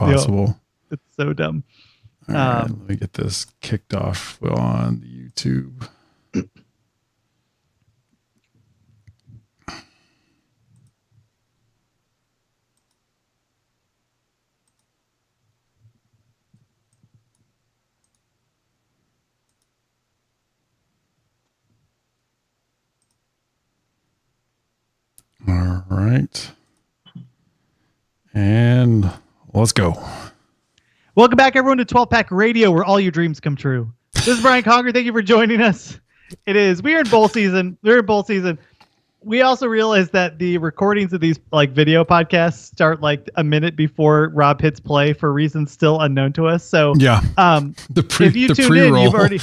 possible. It's so dumb. All right, let me get this kicked off on the YouTube. All right. And let's go. Welcome back, everyone, to 12 Pack Radio, where all your dreams come true. This is Brian Conger. Thank you for joining us. We're in bowl season. We also realized that the recordings of these video podcasts start a minute before Rob hits play for reasons still unknown to us. So yeah, if you tuned in, you've already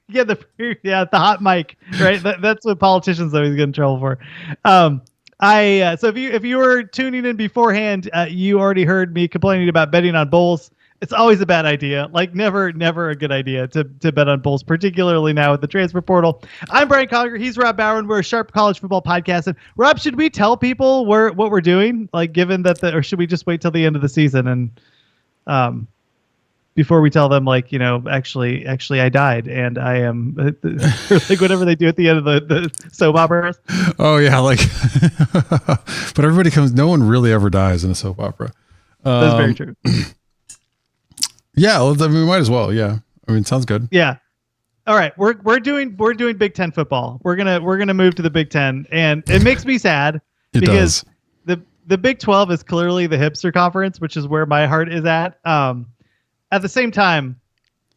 the hot mic, right? That's what politicians always get in trouble for. So if you were tuning in beforehand, you already heard me complaining about betting on bowls. It's always a bad idea. Never a good idea to bet on bowls, particularly now with the transfer portal. I'm Brian Conger. He's Rob Bowen. We're a sharp college football podcast. And Rob, should we tell people what we're doing? Given that or should we just wait till the end of the season and before we tell them actually I died and I am whatever they do at the end of the soap operas. Oh yeah, but everybody no one really ever dies in a soap opera. That's very true. Yeah, we might as well. Yeah, sounds good. Yeah. All right, we're doing Big Ten football. We're gonna move to the Big Ten, and it makes me sad because the Big 12 is clearly the hipster conference, which is where my heart is at. At the same time,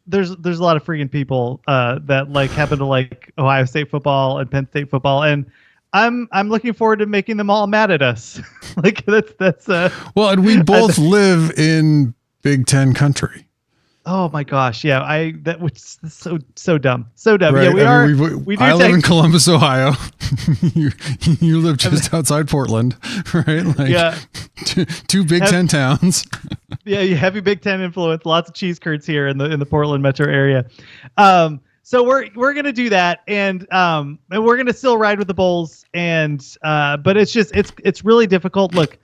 there's a lot of freaking people that happen to like Ohio State football and Penn State football, and I'm looking forward to making them all mad at us. That's well, and we both live in Big Ten country. Oh my gosh, yeah, that was so dumb, so dumb. Right. Yeah, I live in Columbus, Ohio. you live just outside Portland, right? Yeah, two Big Ten towns. Yeah, you heavy Big Ten influence. Lots of cheese curds here in the Portland metro area. So we're gonna do that, and we're gonna still ride with the Bulls, but it's really difficult. Look,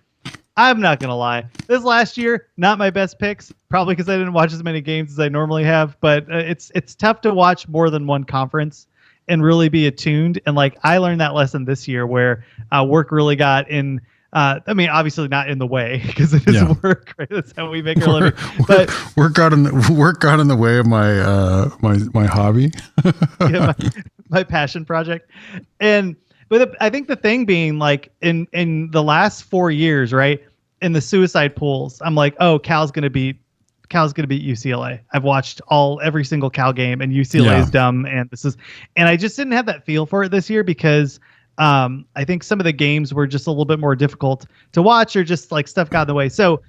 I'm not going to lie. This last year, not my best picks, probably because I didn't watch as many games as I normally have, but it's tough to watch more than one conference and really be attuned. And I learned that lesson this year where work really got in. Obviously not in the way because it is work, right? That's how we make our living. But work got in the way of my hobby. Yeah, my passion project. But I think the thing being in the last 4 years, right, in the suicide pools, I'm like, oh, Cal's gonna beat UCLA. I've watched every single Cal game, and UCLA is dumb, and I just didn't have that feel for it this year because I think some of the games were just a little bit more difficult to watch, or just stuff got in the way. So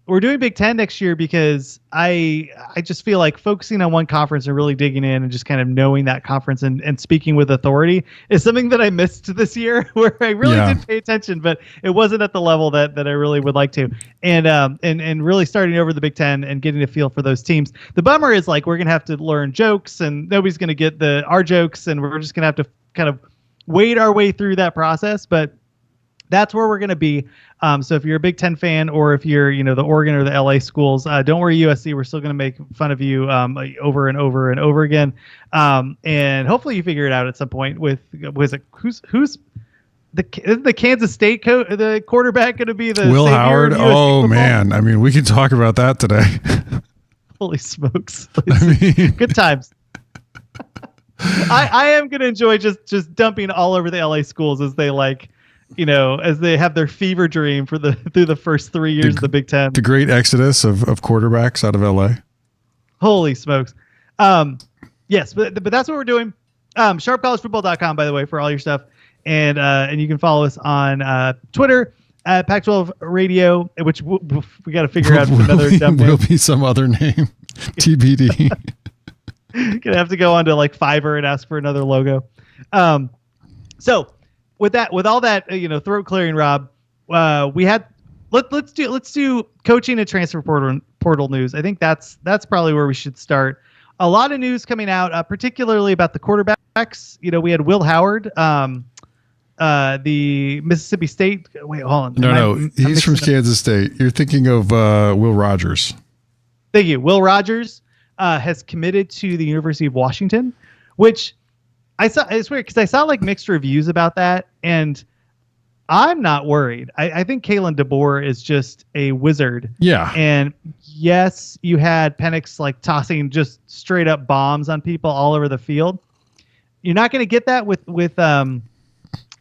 we're doing Big Ten next year because I just feel like focusing on one conference and really digging in and just kind of knowing that conference and speaking with authority is something that I missed this year, where I really did pay attention, but it wasn't at the level that I really would like to. And really starting over the Big Ten and getting a feel for those teams. The bummer is we're going to have to learn jokes, and nobody's going to get our jokes, and we're just going to have to kind of wade our way through that process. But that's where we're going to be. So if you're a Big Ten fan, or if you're, the Oregon or the LA schools, don't worry, USC, we're still going to make fun of you over and over and over again. And hopefully you figure it out at some point who's the Kansas State the quarterback going to be the Will Howard? Oh football? Man. We can talk about that today. Holy smokes. Good times. I am going to enjoy just dumping all over the LA schools as they as they have their fever dream through the first 3 years of the Big Ten. The great exodus of quarterbacks out of LA. Holy smokes. Yes, but that's what we're doing. Sharpcollegefootball.com, by the way, for all your stuff. And you can follow us on Twitter at Pac-12 Radio, which we got to figure out another dumb name. Will be some other name. TBD. Gonna have to go on to Fiverr and ask for another logo. So with all that, throat clearing, Rob, let's do coaching and transfer portal news. I think that's probably where we should start. A lot of news coming out, particularly about the quarterbacks. We had Will Howard the Mississippi State. Wait, hold on. No, he's from Kansas State. You're thinking of Will Rogers. Thank you. Will Rogers has committed to the University of Washington, which it's weird because I saw like mixed reviews about that, and I'm not worried. I think Kalen DeBoer is just a wizard. Yeah. And yes, you had Penix like tossing just straight up bombs on people all over the field. You're not going to get that with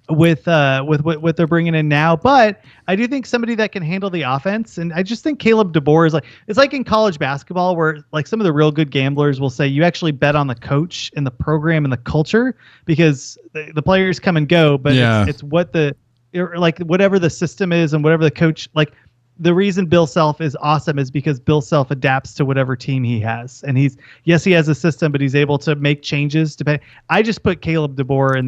what they're bringing in now, but I do think somebody that can handle the offense. And I just think Caleb DeBoer is it's like in college basketball where like some of the real good gamblers will say you actually bet on the coach and the program and the culture because the players come and go, but it's what whatever the system is and whatever the coach, like the reason Bill Self is awesome is because Bill Self adapts to whatever team he has. And he has a system, but he's able to make changes. I just put Caleb DeBoer in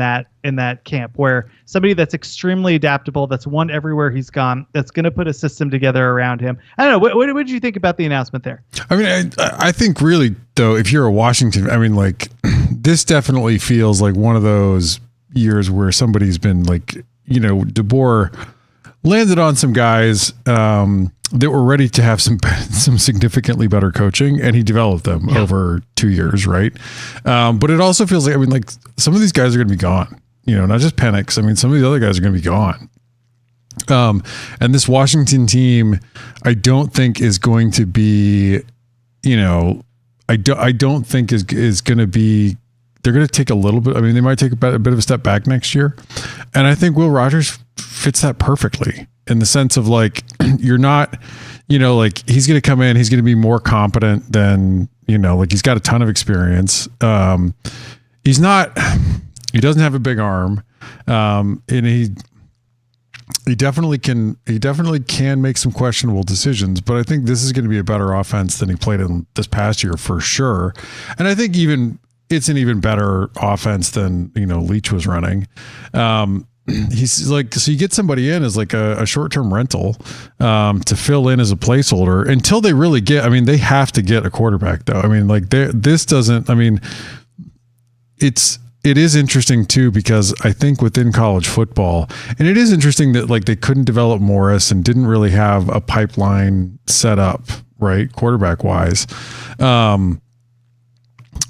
that camp where somebody that's extremely adaptable, that's won everywhere he's gone, that's going to put a system together around him. I don't know. What did you think about the announcement there? I mean, I think really though, if you're a Washington, I mean, like this definitely feels like one of those years where somebody's been like, DeBoer landed on some guys that were ready to have some significantly better coaching, and he developed them over 2 years, right? But it also feels like, I mean, like some of these guys are going to be gone, not just Penix. I mean, some of these other guys are going to be gone. And this Washington team, I don't think is going to be, I don't think is going to be. They're going to take a little bit. I mean, they might take a bit of a step back next year. And I think Will Rogers fits that perfectly in the sense of like, you're not, like he's going to come in, he's going to be more competent than, like he's got a ton of experience. He doesn't have a big arm. And he definitely can make some questionable decisions, but I think this is going to be a better offense than he played in this past year for sure. And I think it's an even better offense than, Leach was running. He's like, so you get somebody in as like a short-term rental to fill in as a placeholder until they really they have to get a quarterback though. I mean, like it is interesting too, because I think within college football, and it is interesting that like they couldn't develop Morris and didn't really have a pipeline set up, right? Quarterback wise.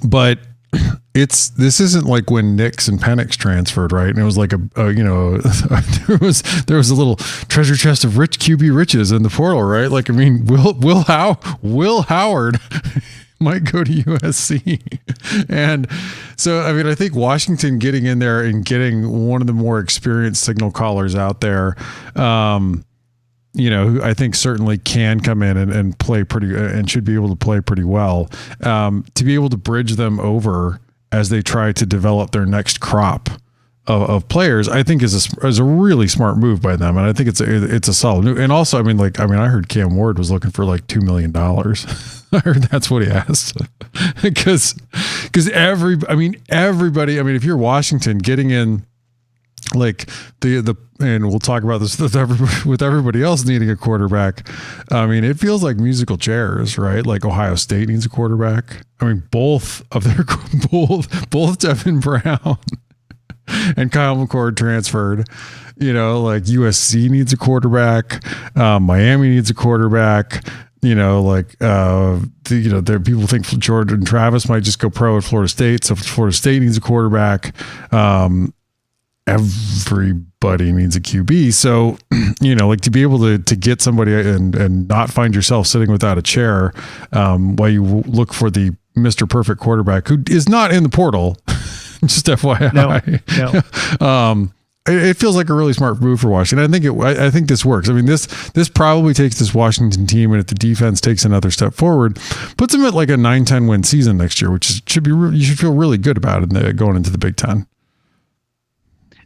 But this isn't like when Nix and Penix transferred, right? And it was like there was a little treasure chest of rich QB riches in the portal, right? Like, I mean, Will Howard might go to USC. And so, I mean, I think Washington getting in there and getting one of the more experienced signal callers out there, who I think certainly can come in and play and should be able to play pretty well, to be able to bridge them over as they try to develop their next crop of players, I think is a really smart move by them. And I think it's a solid move. And also, I heard Cam Ward was looking for like $2 million. I heard that's what he asked because everybody, if you're Washington getting in, like and we'll talk about this with everybody else needing a quarterback. I mean, it feels like musical chairs, right? Like Ohio State needs a quarterback. I mean, both Devin Brown and Kyle McCord transferred. Like USC needs a quarterback. Miami needs a quarterback. There people think Jordan Travis might just go pro at Florida State. So Florida State needs a quarterback. Everybody needs a QB. So, like to be able to get somebody and not find yourself sitting without a chair while you look for the Mr. Perfect quarterback who is not in the portal, just FYI. No. It feels like a really smart move for Washington. I think this works. I mean, this probably takes this Washington team, and if the defense takes another step forward, puts them at like a 9-10 win season next year, which you should feel really good about it going into the Big Ten.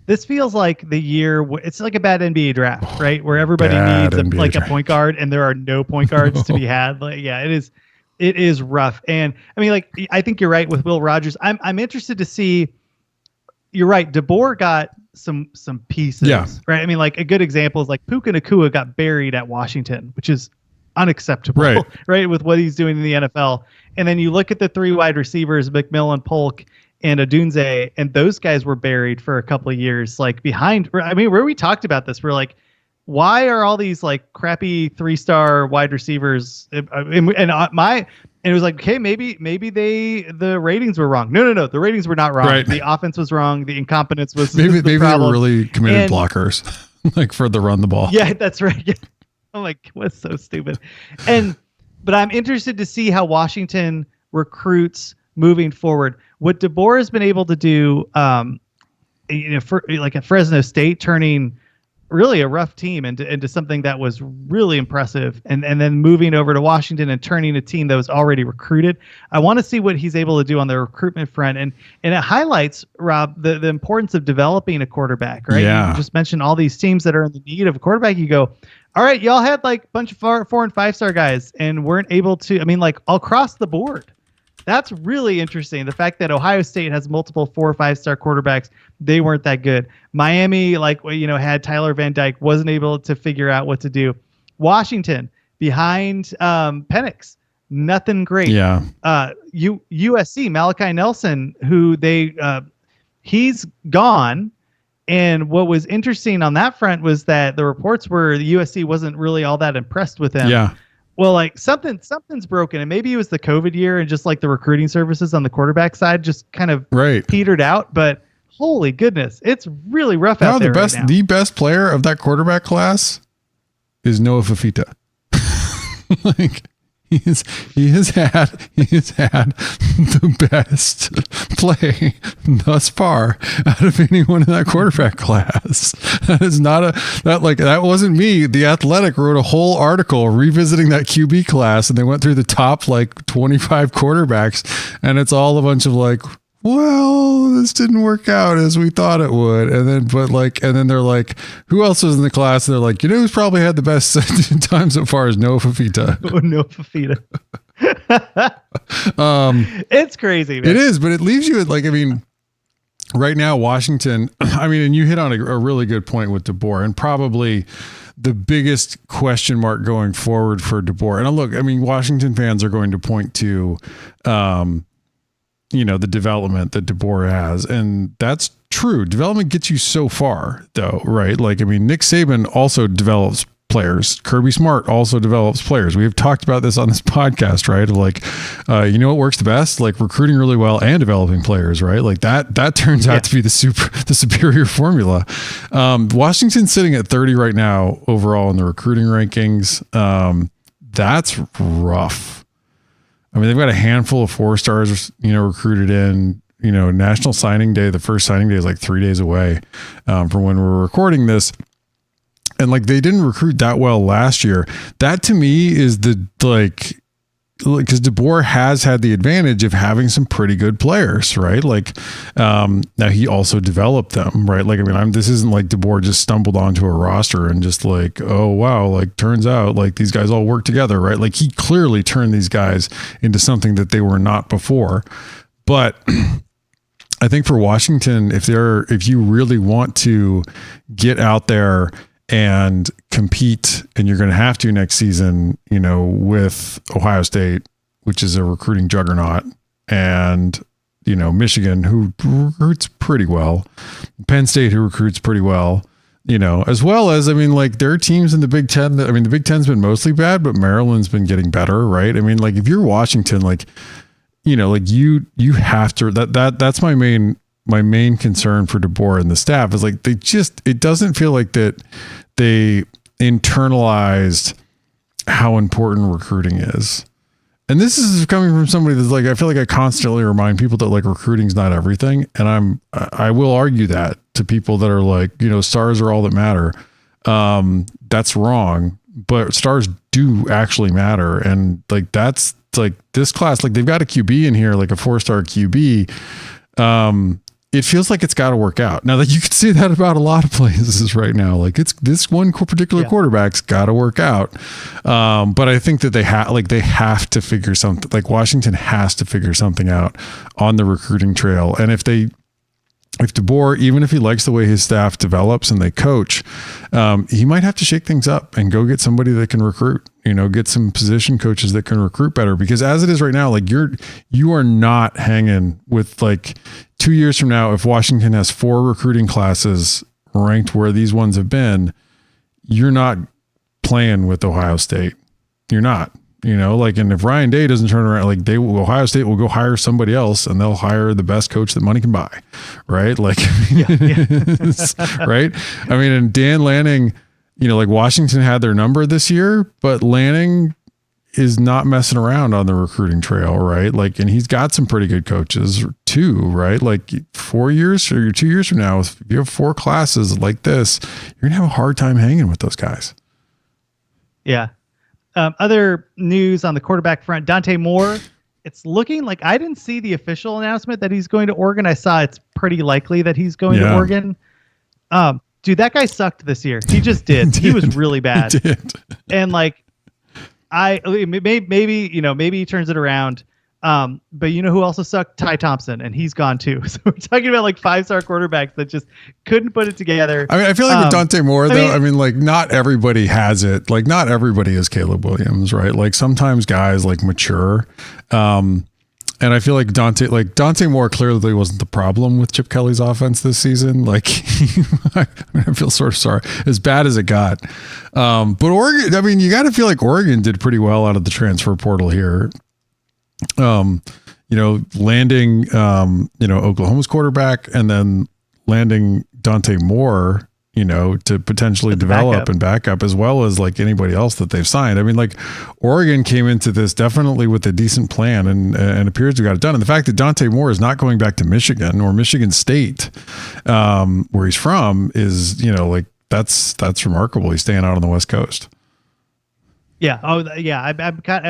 This feels like the year. It's like a bad NBA draft, right? Where everybody needs a point guard, and there are no point guards to be had. Like, yeah, it is. It is rough, and I think you're right with Will Rogers. I'm interested to see. You're right. DeBoer got some pieces, right? Like a good example is like Puka Nacua got buried at Washington, which is unacceptable, right? With what he's doing in the NFL, and then you look at the three wide receivers, McMillan, Polk. and Odunze, and those guys were buried for a couple of years, like behind. I mean, where we talked about this, we're like, why are all these like crappy 3-star wide receivers? And it was like, okay, maybe the ratings were wrong. No, the ratings were not wrong. Right. The offense was wrong. The incompetence was maybe the they were really committed blockers, like for the run the ball. Yeah, that's right. I'm like, what's so stupid? But I'm interested to see how Washington recruits moving forward. What DeBoer has been able to do, for like at Fresno State, turning really a rough team into something that was really impressive, and then moving over to Washington and turning a team that was already recruited. I want to see what he's able to do on the recruitment front, and it highlights, Rob, the importance of developing a quarterback, right? Yeah. You just mentioned all these teams that are in the need of a quarterback. You go, all right, y'all had like a bunch of 4 and 5-star guys and weren't able to, I mean, like across the board. That's really interesting. The fact that Ohio State has multiple 4 or 5-star quarterbacks, they weren't that good. Miami, had Tyler Van Dyke, wasn't able to figure out what to do. Washington, behind Penix, nothing great. Yeah. USC, Malachi Nelson, who he's gone. And what was interesting on that front was that the reports were the USC wasn't really all that impressed with him. Yeah. Well, like something's broken, and maybe it was the COVID year, and just like the recruiting services on the quarterback side just kind of petered out. But holy goodness, it's really rough out there right now. The best player of that quarterback class is Noah Fafita. Like he has had the best play thus far out of anyone in that quarterback class. That wasn't me. The Athletic wrote a whole article revisiting that QB class, and they went through the top like 25 quarterbacks, and it's all a bunch of like, well, this didn't work out as we thought it would. And then they're like, who else was in the class? And they're like, who's probably had the best time so far is Noah Fafita. Oh, Noah Fafita. It's crazy, man. It is, but it leaves you at right now, Washington, and you hit on a really good point with DeBoer, and probably the biggest question mark going forward for DeBoer. And look, Washington fans are going to point to, the development that DeBoer has. And that's true. Development gets you so far, though, right? Nick Saban also develops players. Kirby Smart also develops players. We have talked about this on this podcast, right? What works the best? Like recruiting really well and developing players, right? Like that turns out to be the superior formula. Washington's sitting at 30 right now overall in the recruiting rankings. That's rough. They've got a handful of 4-stars, recruited in, National Signing Day. The first signing day is like 3 days away from when we're recording this. And they didn't recruit that well last year. That to me is because DeBoer has had the advantage of having some pretty good players, right? Now he also developed them, right? This isn't like DeBoer just stumbled onto a roster and just oh wow, turns out these guys all work together, right? He clearly turned these guys into something that they were not before. But I think for Washington, if you really want to get out there and compete, and you're going to have to next season, with Ohio State, which is a recruiting juggernaut, and, Michigan, who recruits pretty well, Penn State, who recruits pretty well, as well as, there are teams in the Big Ten that, the Big Ten's been mostly bad, but Maryland's been getting better, right? If you're Washington, you have to, that's my main concern for DeBoer and the staff is it doesn't feel like that they internalized how important recruiting is. And this is coming from somebody that's I feel like I constantly remind people that recruiting's not everything. And I will argue that to people that are stars are all that matter. That's wrong, but stars do actually matter. And that's this class, they've got a QB in here, a 4-star QB. It feels like it's got to work out. Now that you can say that about a lot of places right now, it's this one particular quarterback's got to work out. But I think that they have to figure something, Washington has to figure something out on the recruiting trail. And if they if DeBoer, even if he likes the way his staff develops and they coach, he might have to shake things up and go get somebody that can recruit, get some position coaches that can recruit better, because as it is right now, like you are not hanging with, like, 2 years from now, if Washington has 4 recruiting classes ranked where these ones have been, you're not playing with Ohio State. You're not. And if Ryan Day doesn't turn around, like, Ohio State will go hire somebody else and they'll hire the best coach that money can buy. Right. Like, right. I mean, and Dan Lanning, like, Washington had their number this year, but Lanning is not messing around on the recruiting trail. Right. Like, and he's got some pretty good coaches too. Right. Like 4 years or 2 years from now, if you have 4 classes like this, you're going to have a hard time hanging with those guys. Yeah. Other news on the quarterback front, Dante Moore. It's looking like, I didn't see the official announcement that he's going to Oregon. I saw it's pretty likely that he's going to Oregon. Dude, that guy sucked this year. He just did. He was really bad. He did. And like, maybe he turns it around. But who also sucked? Ty Thompson, and he's gone too. So we're talking about like 5-star quarterbacks that just couldn't put it together. I mean, I feel like with Dante Moore, though, like, not everybody has it. Like, not everybody is Caleb Williams, right? Like, sometimes guys like mature. And I feel like Dante Moore clearly wasn't the problem with Chip Kelly's offense this season. Like, I feel sort of sorry, as bad as it got. But Oregon, I mean, you got to feel like Oregon did pretty well out of the transfer portal here. Landing, Oklahoma's quarterback, and then landing Dante Moore, to potentially develop and back up, as well as like anybody else that they've signed. I mean, like, Oregon came into this definitely with a decent plan and appears to have got it done. And the fact that Dante Moore is not going back to Michigan or Michigan State, where he's from, is, like, that's remarkable. He's staying out on the West Coast. Yeah. Oh, yeah. I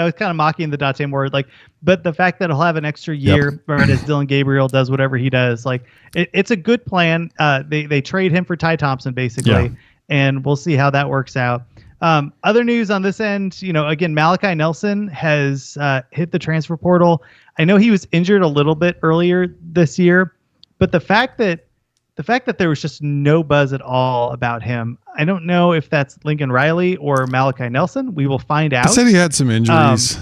was kind of mocking the Dante Moore, like, but the fact that he'll have an extra year, right, as Dylan Gabriel does whatever he does, like, it's a good plan. They trade him for Ty Thompson basically, and we'll see how that works out. Other news on this end, again, Malachi Nelson has hit the transfer portal. I know he was injured a little bit earlier this year, but the fact that there was just no buzz at all about him, I don't know if that's Lincoln Riley or Malachi Nelson. We will find out. I said he had some injuries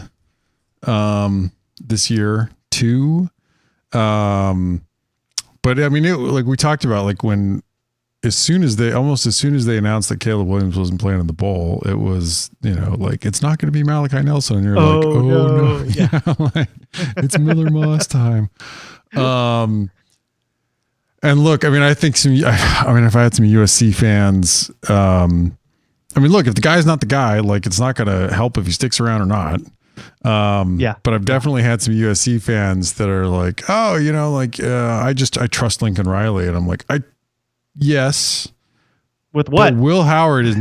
this year too. But I mean, like we talked about, like, as soon as they announced that Caleb Williams wasn't playing in the bowl, it was, like, it's not going to be Malachi Nelson. And you're like, oh no. Yeah. Like, it's Miller Moss time. And look, I mean, I think if I had some USC fans, look, if the guy's not the guy, like, it's not going to help if he sticks around or not. But I've definitely had some USC fans that are like, oh, I trust Lincoln Riley. And I'm like, yes. With what? But Will Howard is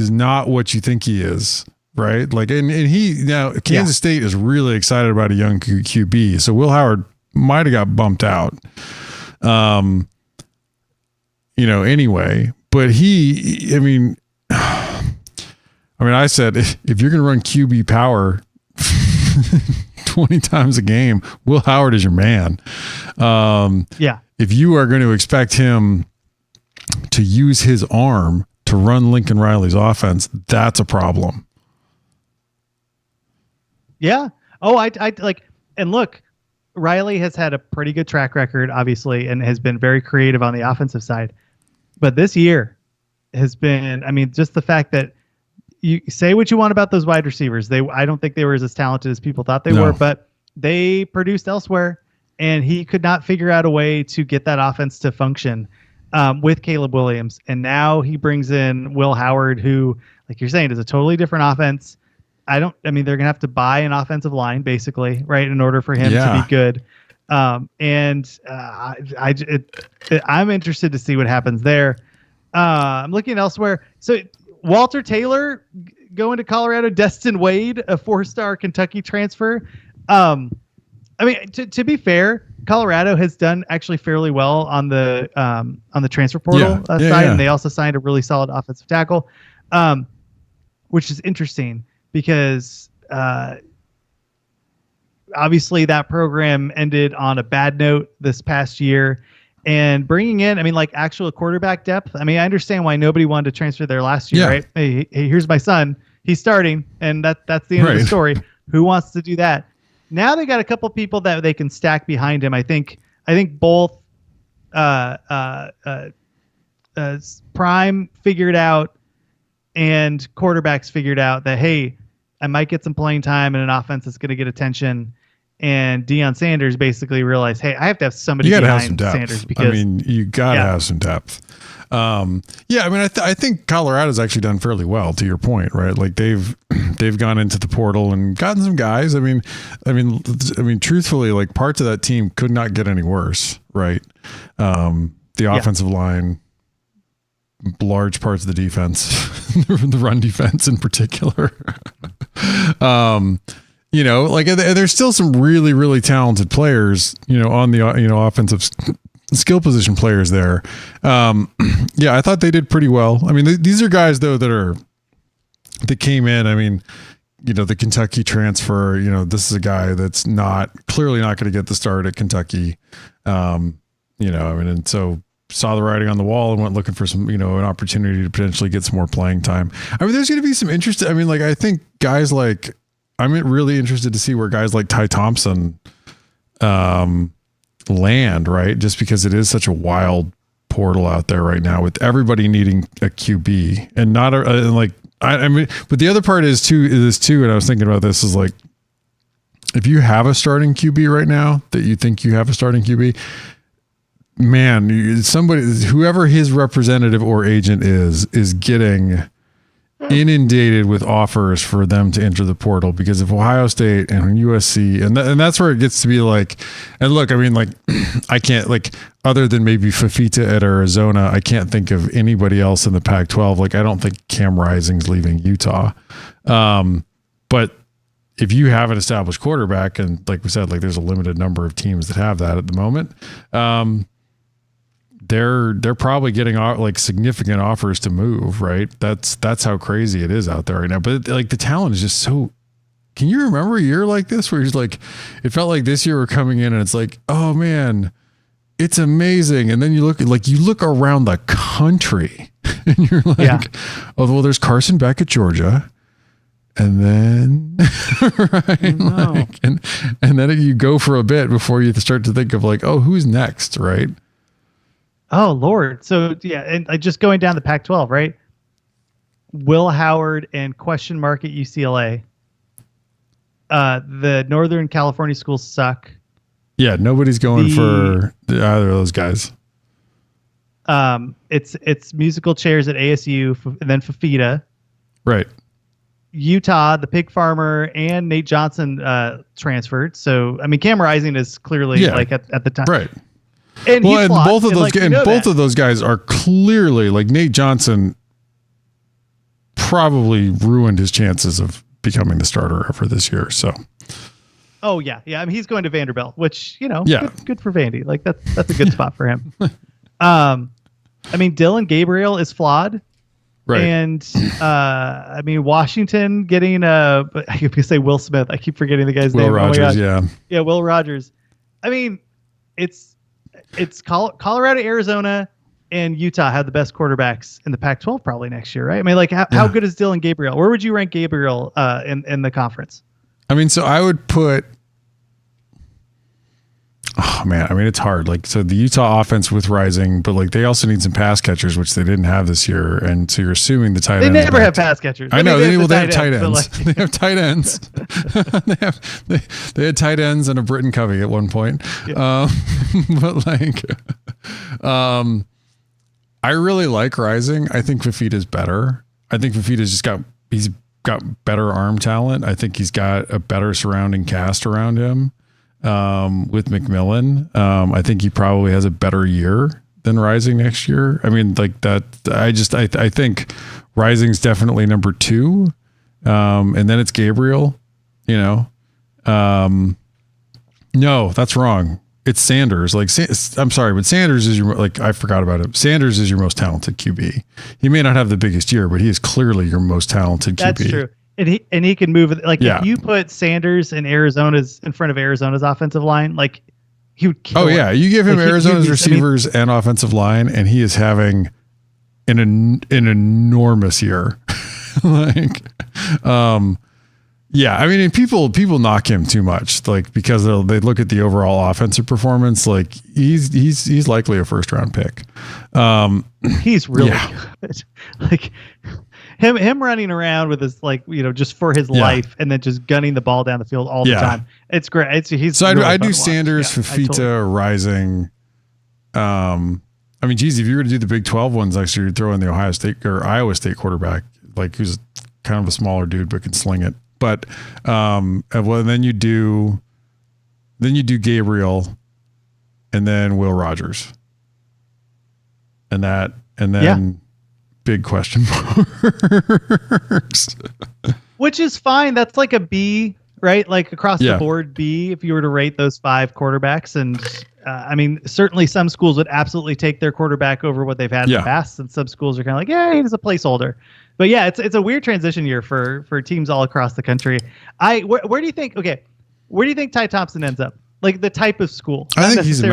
not what you think he is. Right. Like, and Kansas State is really excited about a young QB. So Will Howard might have got bumped out, anyway, but I said, if you're going to run QB power 20 times a game, Will Howard is your man. If you are going to expect him to use his arm to run Lincoln Riley's offense, that's a problem. Yeah. Oh, I like, and look, Riley has had a pretty good track record, obviously, and has been very creative on the offensive side. But this year has been, just the fact that you say what you want about those wide receivers. I don't think they were as talented as people thought they were, but they produced elsewhere, and he could not figure out a way to get that offense to function with Caleb Williams. And now he brings in Will Howard, who, like you're saying, is a totally different offense. They're going to have to buy an offensive line, basically, right, in order for him to be good. I'm interested to see what happens there. I'm looking elsewhere. So Walter Taylor going to Colorado, Destin Wade, a 4-star Kentucky transfer. To be fair, Colorado has done actually fairly well on the transfer portal side, and they also signed a really solid offensive tackle, which is interesting. Because obviously that program ended on a bad note this past year. And bringing in, I mean, like actual quarterback depth. I mean, I understand why nobody wanted to transfer there last year, right? Hey, here's my son. He's starting, and that's the end of the story. Who wants to do that? Now they got a couple people that they can stack behind him. I think both Prime figured out and quarterbacks figured out that, hey, I might get some playing time in an offense that's going to get attention. And Deion Sanders basically realized, hey, I have to have somebody behind Sanders because you got to have some depth. I mean, I think Colorado's actually done fairly well, to your point, right? Like they've gone into the portal and gotten some guys. I mean, truthfully, like parts of that team could not get any worse, right? The offensive line, large parts of the defense, the run defense in particular. There's still some really, really talented players, on the, offensive skill position players there. I thought they did pretty well. I mean, these are guys though that came in. I mean, the Kentucky transfer, this is a guy that's clearly not going to get the start at Kentucky. And so saw the writing on the wall and went looking for some, an opportunity to potentially get some more playing time. I mean, there's going to be some interest. I mean, like, I think guys like, I'm really interested to see where guys like Ty Thompson land, right? Just because it is such a wild portal out there right now with everybody needing a QB and not but the other part is too, and I was thinking about this is like, if you have a starting QB right now that you think you have a starting QB, man, whoever his representative or agent is getting inundated with offers for them to enter the portal because of Ohio State and USC. And that's where it gets to be like, and look, I mean, like, I can't, like, other than maybe Fafita at Arizona, I can't think of anybody else in the Pac-12. Like, I don't think Cam Rising's leaving Utah. But if you have an established quarterback, and like we said, like there's a limited number of teams that have that at the moment, they're probably getting like significant offers to move, right? That's how crazy it is out there right now. But like the talent is just so. Can you remember a year like this where it's like, it felt like this year we're coming in and it's like, oh man, it's amazing. And then you look around the country and you're like, oh well, there's Carson back at Georgia. And then, right? Like, and then you go for a bit before you start to think of like, oh, who's next, right? Oh Lord. So yeah, and just going down the Pac-12, right? Will Howard and question mark at UCLA. The Northern California schools suck. Yeah, nobody's going for either of those guys. It's musical chairs at ASU and then Fafita. Right. Utah, the pig farmer, and Nate Johnson transferred. So I mean, Cam Rising is clearly like at the time, right? And both of those guys are clearly like Nate Johnson probably ruined his chances of becoming the starter for this year. So, oh yeah. I mean, he's going to Vanderbilt, which good for Vandy. Like that's a good spot for him. I mean, Dylan Gabriel is flawed. Right. And I mean, Washington getting I could say Will Smith. I keep forgetting the guy's name. Will Rogers, yeah, Will Rogers. I mean, it's Colorado, Arizona, and Utah have the best quarterbacks in the Pac-12 probably next year, right? I mean, like how good is Dylan Gabriel? Where would you rank Gabriel in the conference? I mean, so I would put. Oh man, I mean it's hard. Like so, the Utah offense with Rising, but like they also need some pass catchers, which they didn't have this year. And so you're assuming the tight ends. They never have pass catchers. I know. They have tight ends. They have tight ends. they had tight ends and a Britton Covey at one point. Yeah. But like, I really like Rising. I think Fafita's better. I think Fafita's he's got better arm talent. I think he's got a better surrounding cast around him. With McMillan, I think he probably has a better year than Rising next year. I mean, like that. I think Rising's definitely number 2, and then it's Gabriel. No, that's wrong. It's Sanders. Like, I'm sorry, but Sanders is I forgot about him. Sanders is your most talented QB. He may not have the biggest year, but he is clearly your most talented QB. That's true. and he can move it. Like Yeah. if you put Sanders in front of Arizona's offensive line, like he would kill. Oh yeah, him. you give him Like, Arizona's receivers and offensive line, and he is having an enormous year. Like, yeah, I mean, and people knock him too much, like because they look at the overall offensive performance. Like he's likely a first round pick. He's really good. Like him running around with his just for his life, and then just gunning the ball down the field all the time. It's great. He's so really I fun do to Sanders, watch. Fafita, Rising. I mean, geez, if you were to do the Big 12 ones next year, you'd throw in the Ohio State or Iowa State quarterback, like who's kind of a smaller dude but can sling it. But then you do Gabriel, and then Will Rogers, and then big question marks. Which is fine. That's like a B, right? Like across the board B. If you were to rate those 5 quarterbacks, and I mean, certainly some schools would absolutely take their quarterback over what they've had in the past, and some schools are kind of like, yeah, he's a placeholder. But yeah, it's a weird transition year for teams all across the country. Where do you think? Okay, where do you think Ty Thompson ends up? Like the type of school? I think he's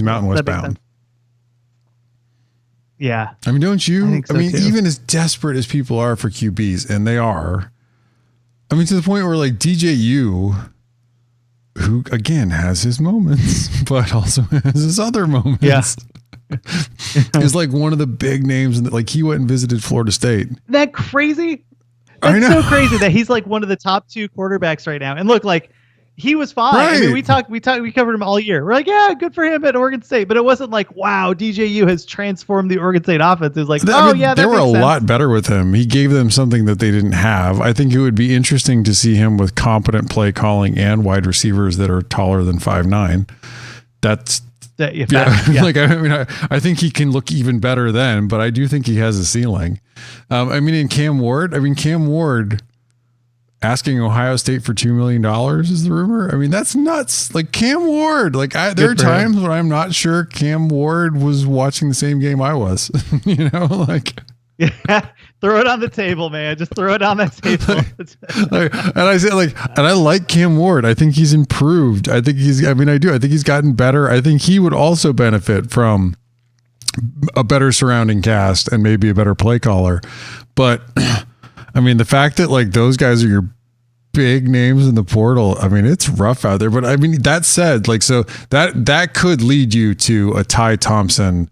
Mountain West bound. Yeah, I mean, don't you? I mean, even as desperate as people are for QBs, and they are. I mean, to the point where like DJU, who again has his moments, but also has his other moments. Yeah. Is like one of the big names, and like he went and visited Florida State. That crazy? That's so crazy that he's like one of the top 2 quarterbacks right now. And look, like he was fine. Right. I mean, we covered him all year. We're like, yeah, good for him at Oregon State. But it wasn't like, wow, DJU has transformed the Oregon State offense. It was like, they were a lot better with him. He gave them something that they didn't have. I think it would be interesting to see him with competent play calling and wide receivers that are taller than 5'9". Like I think he can look even better then, but I do think he has a ceiling. I mean, in Cam Ward asking Ohio State for $2 million is the rumor. I mean, that's nuts. Like Cam Ward, like there are times when I'm not sure Cam Ward was watching the same game I was, like. Yeah, throw it on the table, man. Just throw it on that table. And I like Cam Ward. I think he's improved. I think I think he's gotten better. I think he would also benefit from a better surrounding cast and maybe a better play caller. But I mean, the fact that like those guys are your big names in the portal, I mean, it's rough out there. But I mean, that said, like, so that could lead you to a Ty Thompson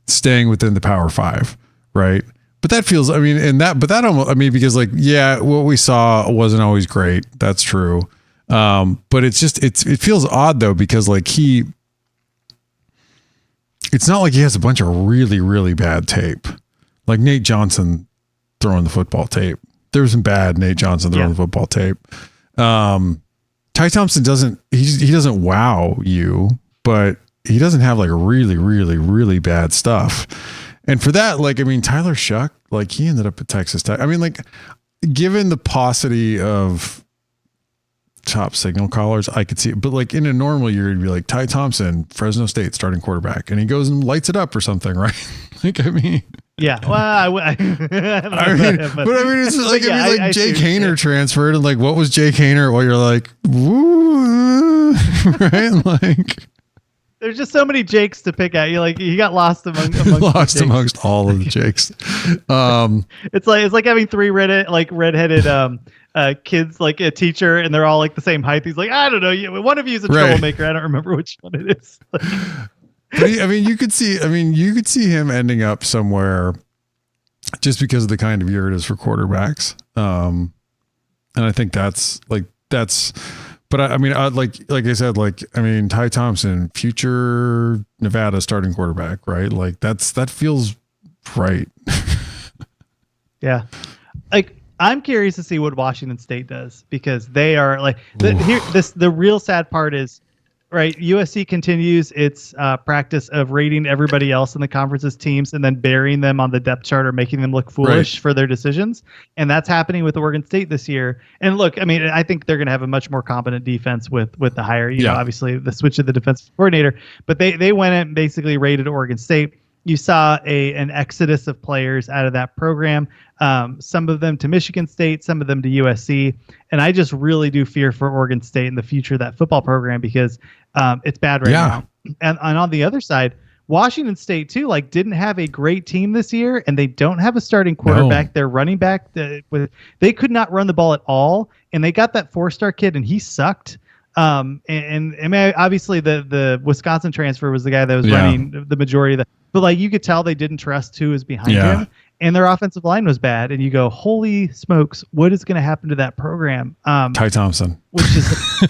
staying within the Power 5, right? But that feels, I mean, because like, yeah, what we saw wasn't always great. That's true. But it feels odd though, because like it's not like he has a bunch of really, really bad tape. Like Nate Johnson throwing the football tape. There was some bad Nate Johnson throwing the football tape. Ty Thompson he doesn't wow you, but he doesn't have like really, really, really bad stuff. And for that, like, I mean, Tyler Shuck, like he ended up at Texas Tech. I mean, like, given the paucity of top signal callers, I could see it. But like in a normal year, you'd be like Ty Thompson, Fresno State starting quarterback, and he goes and lights it up or something, right? Like, I mean, yeah. Well, but it's like, like Jake Haener transferred, and like, what was Jake Haener? Well, you're like, woo, right? Like, there's just so many Jakes to pick at. You like he got lost amongst all of the Jakes. It's like having 3 redheaded kids, like a teacher, and they're all like the same height. He's like, I don't know, one of you is a troublemaker. I don't remember which one it is. But I mean, you could see him ending up somewhere just because of the kind of year it is for quarterbacks. And I think that's. But I mean, like I said, like, I mean, Ty Thompson, future Nevada starting quarterback, right? Like that feels right. Yeah. Like, I'm curious to see what Washington State does, because they are like the real sad part is, right, USC continues its practice of rating everybody else in the conference's teams and then burying them on the depth chart or making them look foolish for their decisions. And that's happening with Oregon State this year. And look, I mean, I think they're going to have a much more competent defense with the hire, you know, obviously the switch of the defensive coordinator, but they went and basically rated Oregon State. you saw an exodus of players out of that program. Some of them to Michigan State, some of them to USC. And I just really do fear for Oregon State in the future of that football program because it's bad right now. And on the other side, Washington State too, like didn't have a great team this year, and they don't have a starting quarterback. No. Their running back, they could not run the ball at all, and they got that 4-star kid, and he sucked. And I mean, obviously the Wisconsin transfer was the guy that was running the majority of the, but like you could tell they didn't trust who was behind him, and their offensive line was bad. And you go, holy smokes, what is going to happen to that program? Ty Thompson, which is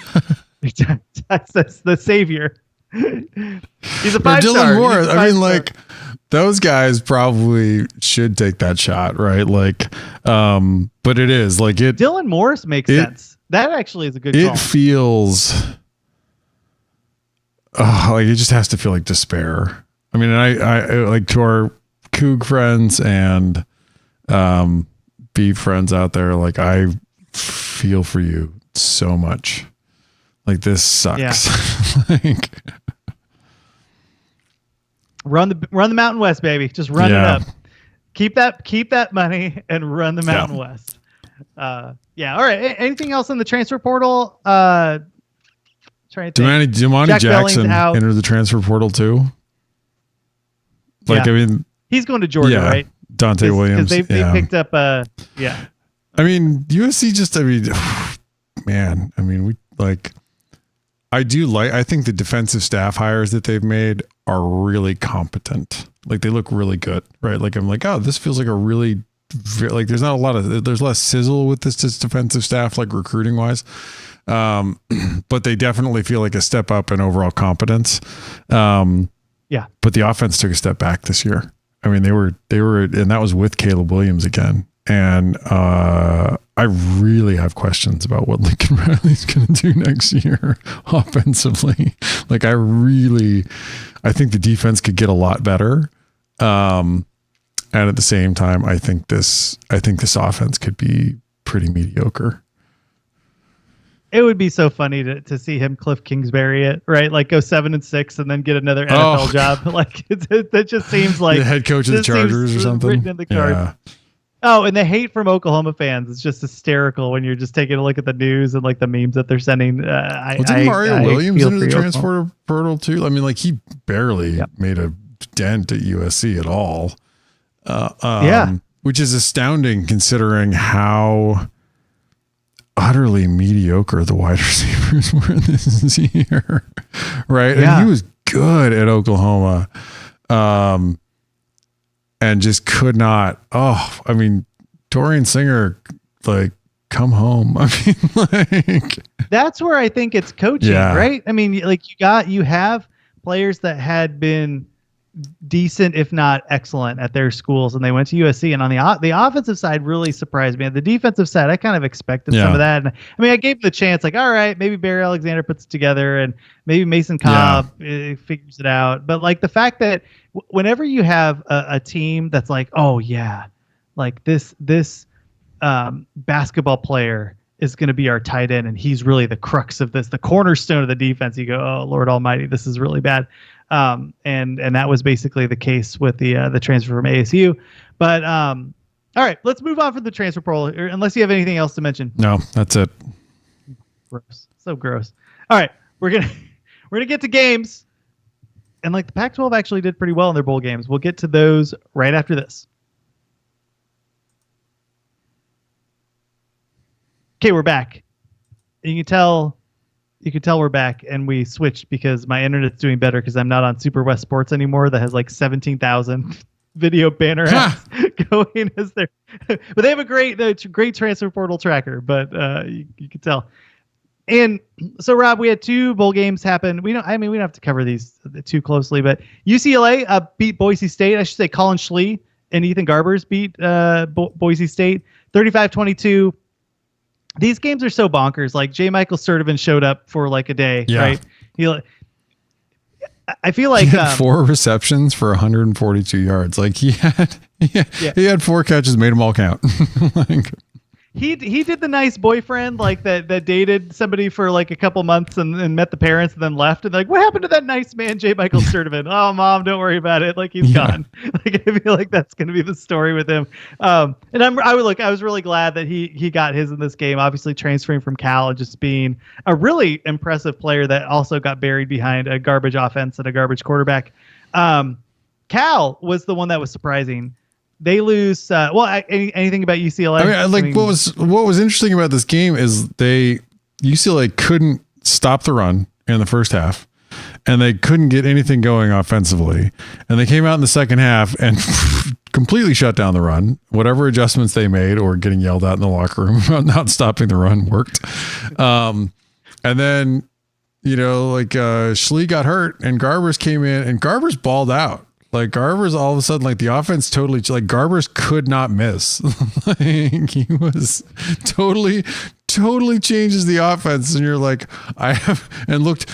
that's the savior. He's a 5-star. Dylan Moore. I mean, like those guys probably should take that shot, right? Like, but it is like it. Dylan Morris makes sense. That actually is a good call. It feels like it just has to feel like despair. I mean, I like to our Coug friends and Beef friends out there, like I feel for you so much. Like this sucks. Yeah. Like, run the Mountain West, baby. Just run it up. Keep that money and run the Mountain West. All right. Anything else in the transfer portal? Damani Jackson entered the transfer portal too. Like, I mean, he's going to Georgia, right? Dante Williams. Because they picked up. I mean, USC just. I mean, man. I mean, I think the defensive staff hires that they've made are really competent. Like they look really good, right? Like I'm like, oh, this feels like a really like there's less sizzle with this defensive staff, like recruiting wise. But they definitely feel like a step up in overall competence. But the offense took a step back this year. I mean, they were, and that was with Caleb Williams again. And I really have questions about what Lincoln Riley's going to do next year offensively. Like I think the defense could get a lot better. And at the same time, I think this offense could be pretty mediocre. It would be so funny to see him Cliff Kingsbury it, right? Like go 7-6 and then get another NFL job. Like that just seems like the head coach of the Chargers or something. Written in the cards. Yeah. Oh, and the hate from Oklahoma fans is just hysterical when you're just taking a look at the news and like the memes that they're sending. Didn't Mario Williams into the transfer portal too? I mean, like he barely made a dent at USC at all. Which is astounding considering how utterly mediocre the wide receivers were this year, right? And he was good at Oklahoma. And just could not. I mean, Torian Singer, like, come home. I mean, like, that's where I think it's coaching, right? I mean, like you have players that had been decent, if not excellent, at their schools, and they went to USC. And on the offensive side, really surprised me. On the defensive side, I kind of expected some of that. And I mean, I gave him the chance, like, all right, maybe Barry Alexander puts it together, and maybe Mason Cobb figures it out. But like the fact that whenever you have a team that's like, oh yeah, like this basketball player is going to be our tight end, and he's really the crux of this, the cornerstone of the defense. You go, oh Lord Almighty, this is really bad. And that was basically the case with the transfer from ASU. But all right, let's move on from the transfer portal, unless you have anything else to mention. No, that's it. Gross, so gross. All right, we're gonna get to games, and like the Pac-12 actually did pretty well in their bowl games. We'll get to those right after this. Okay, we're back. You can tell we're back, and we switched because my internet's doing better because I'm not on Super West Sports anymore. That has like 17,000 video banner ads going as their, but they have a great transfer portal tracker. But you can tell. And so, Rob, we had 2 bowl games happen. We don't have to cover these too closely, but UCLA beat Boise State. I should say Colin Schlee and Ethan Garbers beat Boise State 35-22. These games are so bonkers. Like J. Michael Sturdivant showed up for like a day, right? I feel like he had 4 receptions for 142 yards. Like he had 4 catches, made them all count. Like, he did the nice boyfriend like that dated somebody for like a couple months and met the parents and then left, and like, what happened to that nice man J. Michael Sturdivant? Oh, mom, don't worry about it, like he's gone. Like I feel like that's gonna be the story with him. And I was really glad that he got his in this game, obviously transferring from Cal and just being a really impressive player that also got buried behind a garbage offense and a garbage quarterback. Cal was the one that was surprising. They lose. Anything about UCLA? What was interesting about this game is UCLA couldn't stop the run in the first half, and they couldn't get anything going offensively. And they came out in the second half and completely shut down the run. Whatever adjustments they made or getting yelled at in the locker room about not stopping the run worked. And then Schlee got hurt, and Garbers came in, and Garbers balled out. Like Garbers, all of a sudden, like the offense totally, like Garbers could not miss. Like he was totally changes the offense, and you're like, looked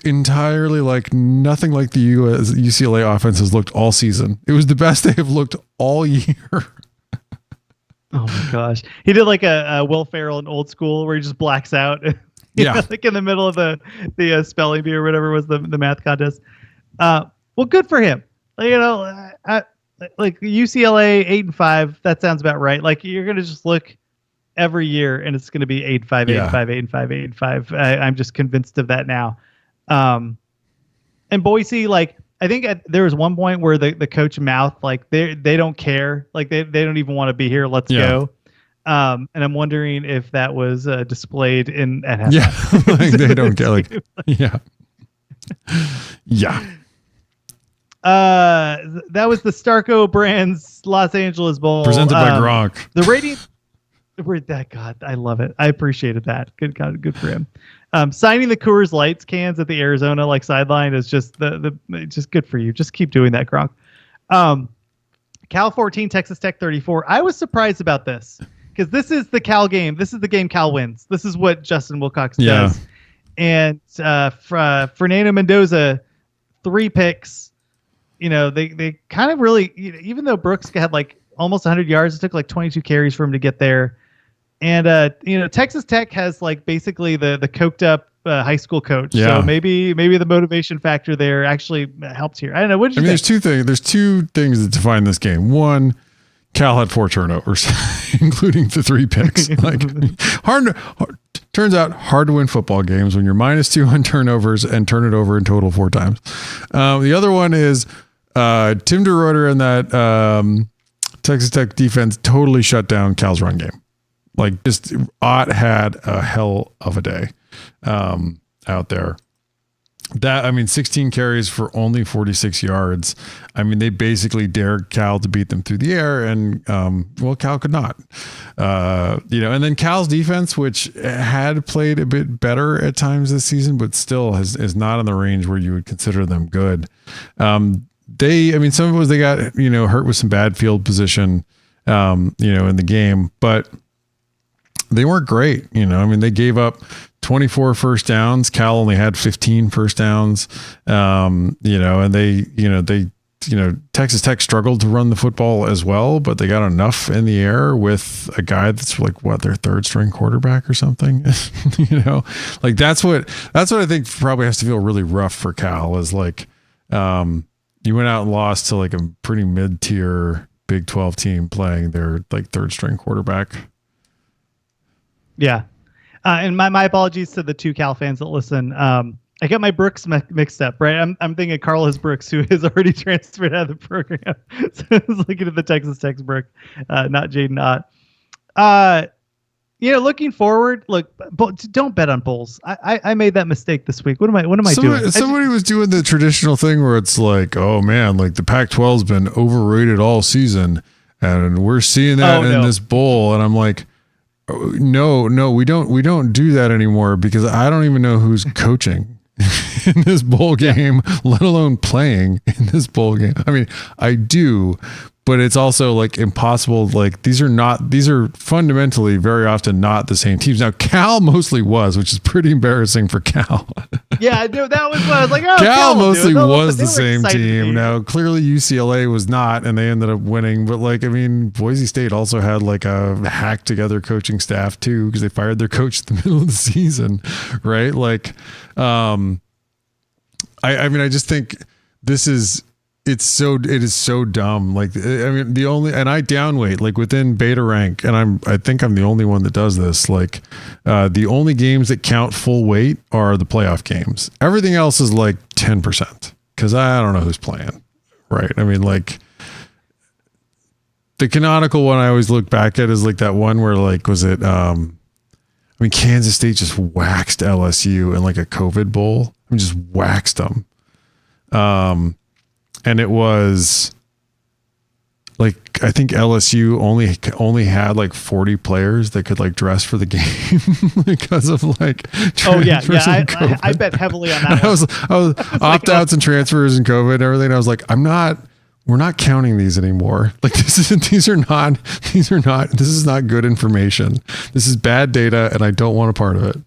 entirely like nothing like the UCLA offense has looked all season. It was the best they have looked all year. Oh my gosh, he did like a Will Ferrell in Old School where he just blacks out. Like in the middle of the spelling bee or whatever was the math contest. Well, good for him. Like UCLA 8-5. That sounds about right. Like you're gonna just look every year, and it's gonna be 8-5, 8-5, 8-5, 8-5. I'm just convinced of that now. And Boise, like I think there was one point where the coach mouthed like they don't care, like they don't even want to be here. Let's go. And I'm wondering if that was displayed at halftime. Yeah, like they don't care. Like yeah. That was the Starco Brands Los Angeles Bowl presented by Gronk. The rating, God, I love it. I appreciated that. Good for him. Signing the Coors Lights cans at the Arizona sideline is just just good for you. Just keep doing that, Gronk. Cal 14, Texas Tech 34. I was surprised about this because this is the Cal game. This is the game Cal wins. This is what Justin Wilcox does. And Fernando Mendoza, 3 picks. They kind of really, even though Brooks had like almost 100 yards, it took like 22 carries for him to get there. And, Texas Tech has like basically the coked up high school coach. Yeah. So maybe the motivation factor there actually helped here. I don't know. What did you think? There's two things that define this game. One, Cal had 4 turnovers, including the 3 picks. Like turns out hard to win football games when you're -2 on turnovers and turn it over in total 4 times. The other one is Tim DeRuyter and that Texas Tech defense totally shut down Cal's run game. Like just Ott had a hell of a day out there. 16 carries for only 46 yards. I mean, they basically dared Cal to beat them through the air, and Cal could not. And then Cal's defense, which had played a bit better at times this season, but still is not in the range where you would consider them good. Some of it was they got hurt with some bad field position, in the game, but they weren't great. They gave up 24 first downs. Cal only had 15 first downs. And Texas Tech struggled to run the football as well, but they got enough in the air with a guy that's like their 3rd string quarterback or something. That's what I think probably has to feel really rough for Cal is like, you went out and lost to like a pretty mid-tier Big 12 team playing their like 3rd string quarterback. Yeah. And my apologies to the 2 Cal fans that listen. I got my Brooks mixed up, right? I'm thinking Carlos Brooks, who has already transferred out of the program. So I was looking at the Texas Tech Brooks, not Jaden Ott. Looking forward, don't bet on Bulls. I made that mistake this week. What am I doing? Somebody was doing the traditional thing where it's like, oh man, like the Pac-12's been overrated all season, and we're seeing that in this bowl. And I'm like, no, we don't do that anymore because I don't even know who's coaching in this bowl game, let alone playing in this bowl game. I mean, I do, but it's also like impossible. Like these are fundamentally very often not the same teams. Now Cal mostly was, which is pretty embarrassing for Cal. Yeah, dude, that was what I was like. Oh, Cal will do it. mostly They'll- was they the were same excited to be team. here. Now, clearly UCLA was not, and they ended up winning. But like, I mean, Boise State also had like a hacked together coaching staff too, because they fired their coach at the middle of the season, right? Like, I mean, I just think it is so dumb. Like, I mean, I downweight like within beta rank, and I think I'm the only one that does this. Like, the only games that count full weight are the playoff games. Everything else is like 10% because I don't know who's playing. Right. I mean, like the canonical one I always look back at is like that one where like, was it, I mean, Kansas State just waxed LSU in like a COVID bowl. I mean, just waxed them. And it was like, I think LSU only had like 40 players that could like dress for the game because of like, oh yeah. I bet heavily on that. I was opt-outs and transfers and COVID and everything. And I was like, we're not counting these anymore. Like this is not good information. This is bad data and I don't want a part of it.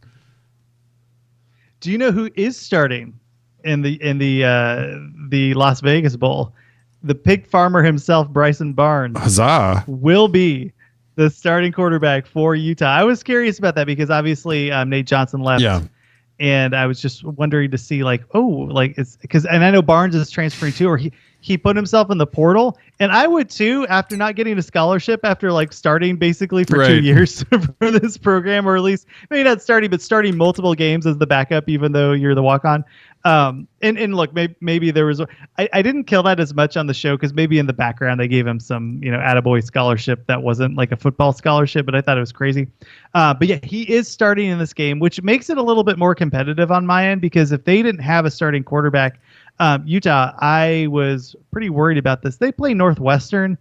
Do you know who is starting in the Las Vegas Bowl? The pig farmer himself, Bryson Barnes, Huzzah, will be the starting quarterback for Utah. I was curious about that because obviously Nate Johnson left. Yeah. And I was just wondering to see like, it's because, and I know Barnes is transferring too, or he put himself in the portal, and I would too, after not getting a scholarship after like starting basically for 2 years for this program, or at least maybe not starting, but starting multiple games as the backup, even though you're the walk-on. And look, maybe there was, I didn't kill that as much on the show because maybe in the background they gave him some, attaboy scholarship that wasn't like a football scholarship, but I thought it was crazy. But yeah, he is starting in this game, which makes it a little bit more competitive on my end, because if they didn't have a starting quarterback, Utah, I was pretty worried about this. They play Northwestern.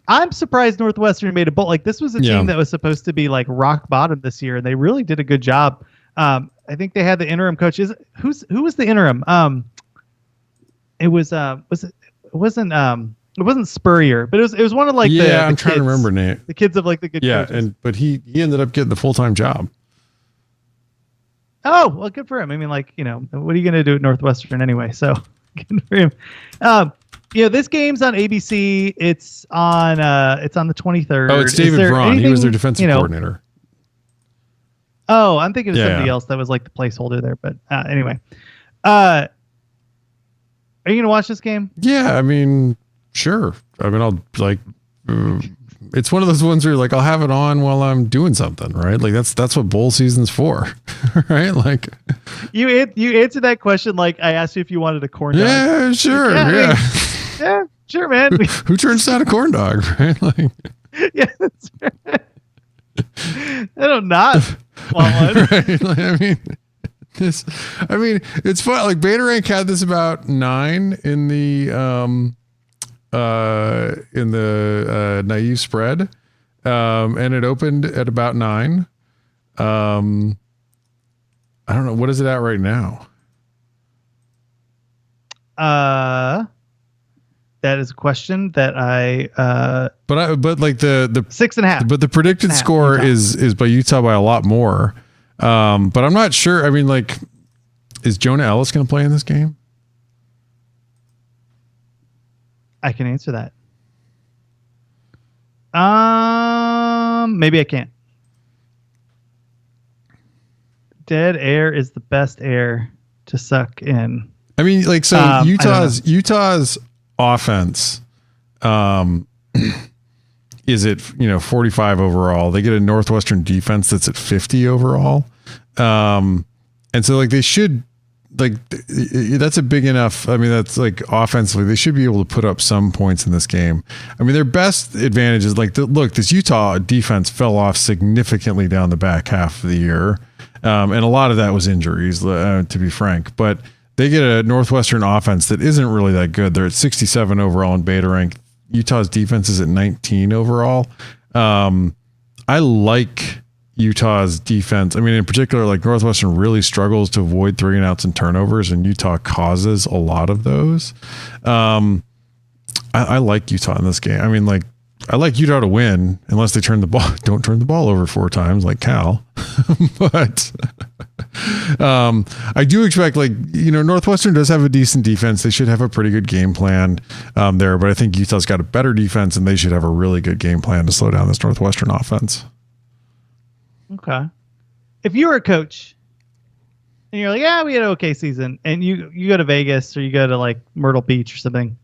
I'm surprised Northwestern made a bowl. Like this was a team that was supposed to be like rock bottom this year, and they really did a good job. I think they had the interim coach. Who was the interim? It wasn't Spurrier, but it was one of like I'm the trying kids, to remember, Nate. the kids of like the good coaches. But he ended up getting the full-time job. Oh, well, good for him. I mean, like, what are you going to do at Northwestern anyway? So good for him. This game's on ABC. It's on the 23rd. Oh, it's David Braun. He was their defensive coordinator. Oh, I'm thinking of somebody else that was like the placeholder there. But anyway, are you going to watch this game? Yeah, I mean, sure. I mean, I'll like, it's one of those ones where like, I'll have it on while I'm doing something, right? Like that's what bowl season's for, right? Like you answered that question. Like I asked you if you wanted a corn dog. Yeah, sure. Yeah, sure, man. Who turns down a corn dog, right? Like, yeah, that's right. I don't not want one. Right? Like, I mean, it's fun. Like Beta Rank had this about 9 in the naive spread, and it opened at about 9. I don't know, what is it at right now? That is a question that but like the 6.5. But the predicted score Utah. is by Utah by a lot more. But I'm not sure. I mean, like, is Jonah Ellis going to play in this game? I can answer that. Maybe I can't. Dead air is the best air to suck in. I mean, like, so Utah's offense is at 45 overall. They get a Northwestern defense that's at 50 overall, and so like they should, like, that's a big enough. I mean, that's like offensively they should be able to put up some points in this game. I mean, their best advantage is like this Utah defense fell off significantly down the back half of the year, and a lot of that was injuries, to be frank, but they get a Northwestern offense that isn't really that good. They're at 67 overall in beta rank. Utah's defense is at 19 overall. I like Utah's defense. I mean, in particular, like Northwestern really struggles to avoid 3-and-outs and turnovers, and Utah causes a lot of those. I like Utah in this game. I mean, like, I like Utah to win unless they don't turn the ball over 4 times like Cal. But I do expect, like, Northwestern does have a decent defense. They should have a pretty good game plan there, but I think Utah's got a better defense, and they should have a really good game plan to slow down this Northwestern offense. Okay. If you were a coach and you're like, yeah, we had an okay season, and you go to Vegas or you go to like Myrtle Beach or something,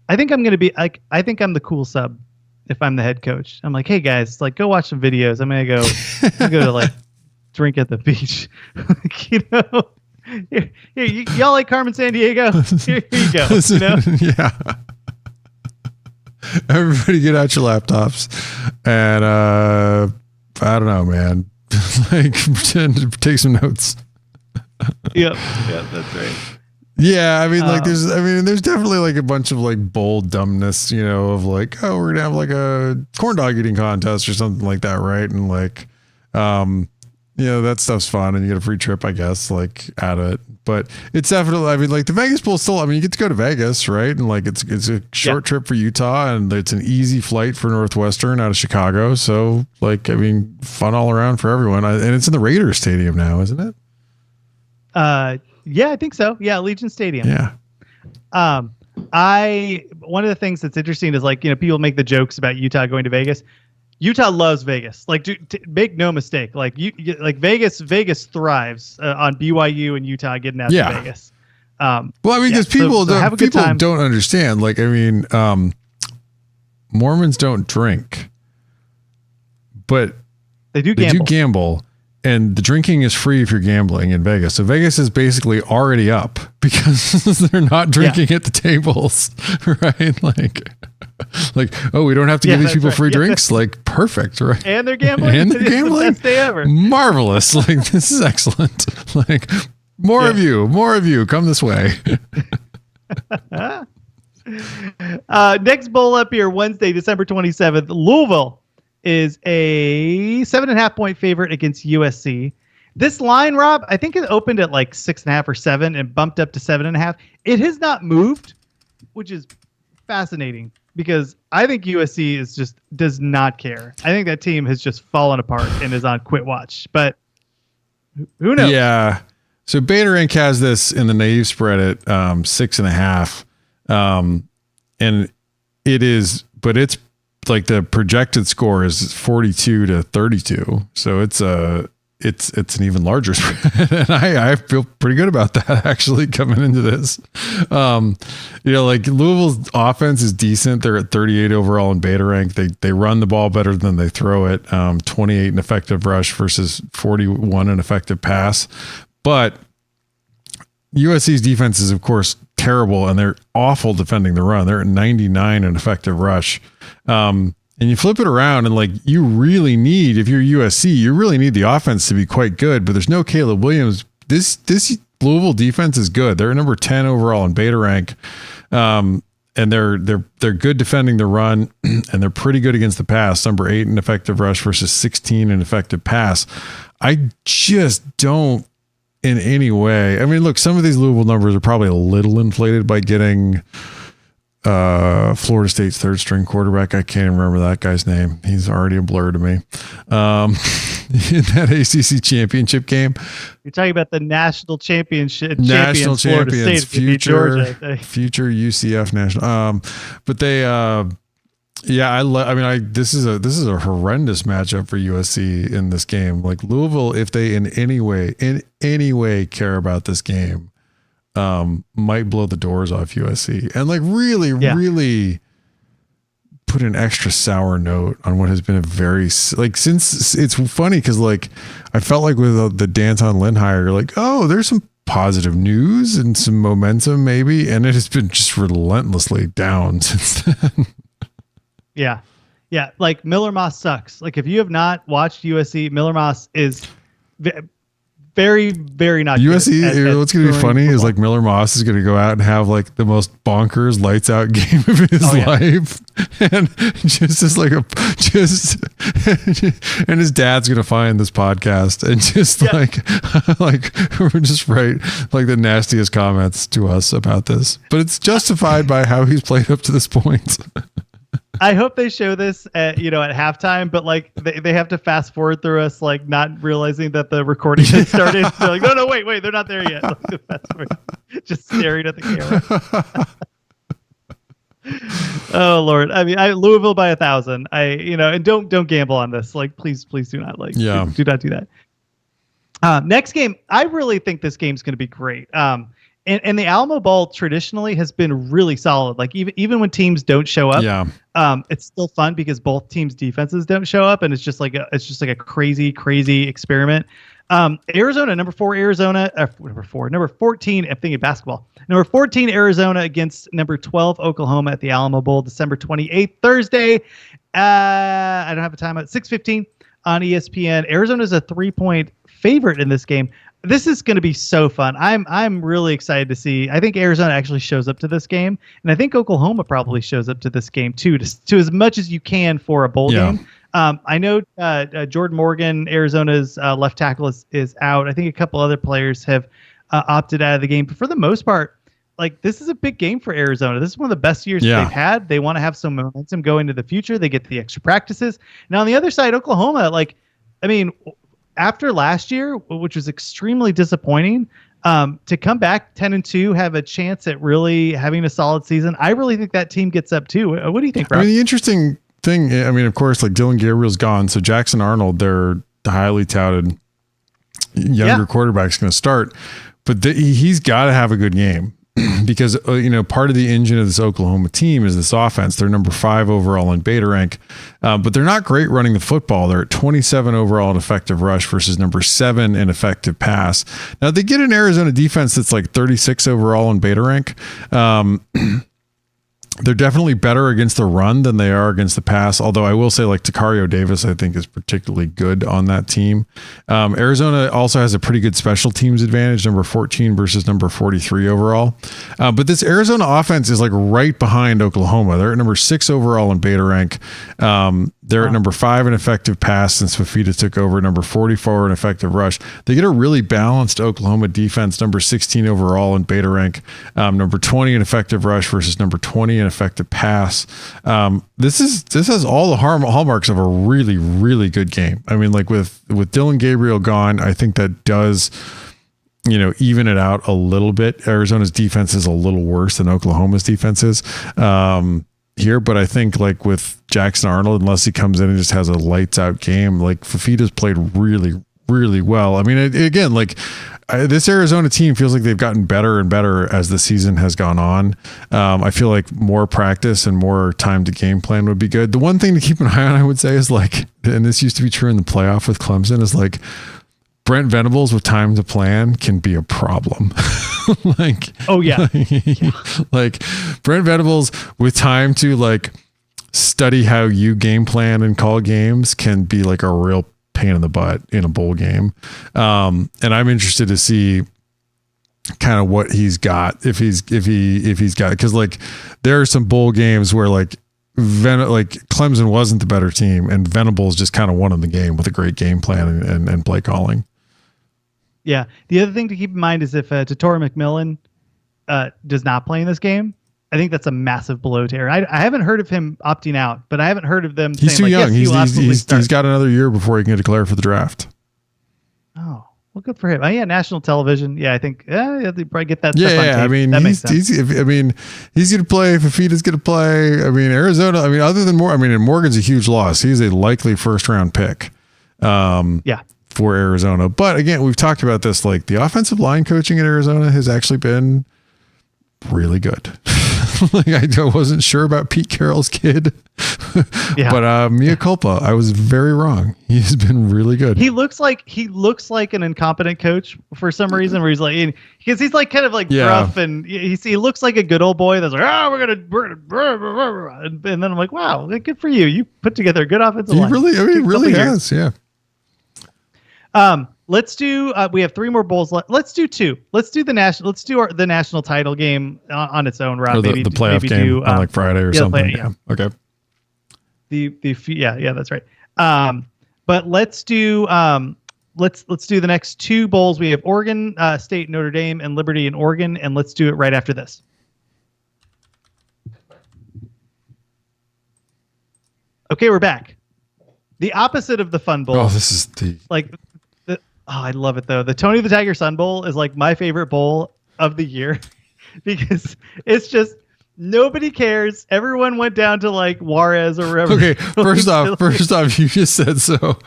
I think I'm going to be like, I think I'm the cool sub if I'm the head coach. I'm like, hey guys, like, go watch some videos. I'm going to go to like drink at the beach. Y'all like Carmen Sandiego? Here you go. Yeah. Everybody get out your laptops and I don't know, man. Like, pretend to take some notes. Yep, that's right. Yeah, I mean, like, there's definitely like a bunch of like bold dumbness, of like, oh, we're gonna have like a corn dog eating contest or something like that, right? And like, that stuff's fun, and you get a free trip, I guess, like, out of it. But it's definitely, I mean, like, the Vegas Bowl still, I mean, you get to go to Vegas, right? And like, it's a short trip for Utah, and it's an easy flight for Northwestern out of Chicago. So, like, I mean, fun all around for everyone. And it's in the Raiders Stadium now, isn't it? Yeah, I think so. Yeah, Allegiant Stadium. Yeah. One of the things that's interesting is, like, people make the jokes about Utah going to Vegas. Utah loves Vegas. Like, make no mistake. Like, like Vegas thrives on BYU and Utah getting out to Vegas. Well, I mean, because people don't understand. Like, I mean, Mormons don't drink, but they do gamble. And the drinking is free if you're gambling in Vegas. So Vegas is basically already up because they're not drinking at the tables, right? Like, oh, we don't have to give these people free drinks? Like, perfect, right? And they're gambling? And they're gambling? Best day ever. Marvelous. Like, this is excellent. Like, more of you, come this way. Next bowl up here, Wednesday, December 27th, Louisville is a 7.5 point favorite against USC. This line, Rob, I think it opened at like 6.5 or 7 and bumped up to 7.5. It has not moved, which is fascinating because I think USC does not care. I think that team has just fallen apart and is on quit watch, but who knows? Yeah. So Beta Rank has this in the naive spread at 6.5. And it is, but it's like the projected score is 42-32. So it's an even larger spread. And I feel pretty good about that actually coming into this. Like Louisville's offense is decent. They're at 38 overall in Beta Rank. They run the ball better than they throw it. 28 in effective rush versus 41 in effective pass. But USC's defense is, of course, terrible, and they're awful defending the run. They're at 99 in effective rush. And you flip it around, and like, you really need, if you're USC, you really need the offense to be quite good, but there's no Caleb Williams. This Louisville defense is good. They're number 10 overall in Beta Rank. And they're good defending the run, and they're pretty good against the pass. Number 8 in effective rush versus 16 in effective pass. I just don't in any way. I mean, look, some of these Louisville numbers are probably a little inflated by getting Florida State's third string quarterback. I can't even remember that guy's name. He's already a blur to me. In that ACC championship game. You're talking about the national championship. National champions, future UCF national. But they, this is a horrendous matchup for USC in this game. Like Louisville, if they in any way care about this game, might blow the doors off USC and like really put an extra sour note on what has been a very, like, since it's funny because like I felt like with the Danton Lynn hire, like, oh, there's some positive news and some momentum maybe, and it has been just relentlessly down since then. Yeah. Like Miller Moss sucks. Like if you have not watched USC, Miller Moss is very, very not USC. good What's going to be funny is like Miller Moss is going to go out and have like the most bonkers lights out game of his life. And and his dad's going to find this podcast and just like we're just write like the nastiest comments to us about this, but it's justified by how he's played up to this point. I hope they show this at halftime, but like they have to fast forward through us, like not realizing that the recording had started. They're like, no, wait, they're not there yet. Like, just staring at the camera. Oh Lord. I mean, Louisville by 1,000. And don't gamble on this. Like, please do not do not do that. Next game, I really think this game's going to be great. And the Alamo Bowl traditionally has been really solid. Like even when teams don't show up, it's still fun because both teams' defenses don't show up, and it's just like a crazy experiment. Arizona, number 14. I'm thinking basketball. Number 14 Arizona against number 12 Oklahoma at the Alamo Bowl, December 28th, Thursday. I don't have a timeout. 6:15 on ESPN. Arizona's a 3-point favorite in this game. This is going to be so fun. I'm really excited to see. I think Arizona actually shows up to this game, and I think Oklahoma probably shows up to this game too, to as much as you can for a bowl game. I know Jordan Morgan, Arizona's left tackle, is out. I think a couple other players have opted out of the game, but for the most part, like this is a big game for Arizona. This is one of the best years they've had. They want to have some momentum going into the future. They get the extra practices. Now on the other side, Oklahoma, after last year, which was extremely disappointing, to come back 10-2, have a chance at really having a solid season, I really think that team gets up too. What do you think, Rob? I mean, the interesting thing, of course, like Dylan Gabriel's gone, so Jackson Arnold, their highly touted younger quarterback's going to start, but he's got to have a good game. Because part of the engine of this Oklahoma team is this offense. They're number 5 overall in beta rank, but they're not great running the football. They're at 27 overall in effective rush versus number 7 in effective pass. Now they get an Arizona defense that's like 36 overall in beta rank. They're definitely better against the run than they are against the pass. Although I will say, like, Tacario Davis, I think is particularly good on that team. Arizona also has a pretty good special teams advantage, number 14 versus number 43 overall. But this Arizona offense is like right behind Oklahoma. They're at number 6 overall in beta rank. They're at number 5 in effective pass since Fafita took over, number 44 in effective rush. They get a really balanced Oklahoma defense, number 16 overall in beta rank, number 20 in effective rush versus number 20 in effective pass. This has all the hallmarks of a really, really good game. I mean, like with Dylan Gabriel gone, I think that does, even it out a little bit. Arizona's defense is a little worse than Oklahoma's defense is here, but I think like with Jackson Arnold, unless he comes in and just has a lights out game, like Fafita's played really, really well. I mean, again, like this Arizona team feels like they've gotten better and better as the season has gone on. I feel like more practice and more time to game plan would be good. The one thing to keep an eye on, I would say, is like, and this used to be true in the playoff with Clemson, is like Brent Venables with time to plan can be a problem. Like Brent Venables with time to like study how you game plan and call games can be like a real pain in the butt in a bowl game. And I'm interested to see kind of what he's got, if he's got, because like there are some bowl games where like Clemson wasn't the better team and Venables just kind of won in the game with a great game plan and play calling. Yeah. The other thing to keep in mind is if Tatora McMillan does not play in this game, I think that's a massive blow to Aaron. I haven't heard of him opting out, but I haven't heard of them he's saying, too young. Yes, he's got another year before he can declare for the draft. Oh, well, good for him. Oh, yeah, national television. Yeah, I think he'll probably get that. Yeah. I mean, he's going to play. Fafita's going to play. I mean, Arizona. I mean, other than and Morgan's a huge loss. He's a likely first round pick. For Arizona. But again, we've talked about this, like the offensive line coaching in Arizona has actually been really good. Like I wasn't sure about Pete Carroll's kid, but mea culpa. I was very wrong. He's been really good. He looks like an incompetent coach for some reason, where he's like, because he's like kind of like gruff, and he looks like a good old boy that's like, we're gonna, and then I'm like, wow, good for you. You put together a good offensive line. He really has. Yeah. Let's do. We have 3 more bowls left. Let's do 2. Let's do the national. Let's do the national title game on its own. Rob, or the playoff game on like Friday or something. Okay. That's right. But let's do. Let's do the next 2 bowls. We have Oregon State, Notre Dame, and Liberty in Oregon, and let's do it right after this. Okay, we're back. The opposite of the Fun Bowl. Oh, this is I love it though. The Tony the Tiger Sun Bowl is like my favorite bowl of the year because it's just nobody cares. Everyone went down to like Juarez or wherever. Okay, first off, you just said so.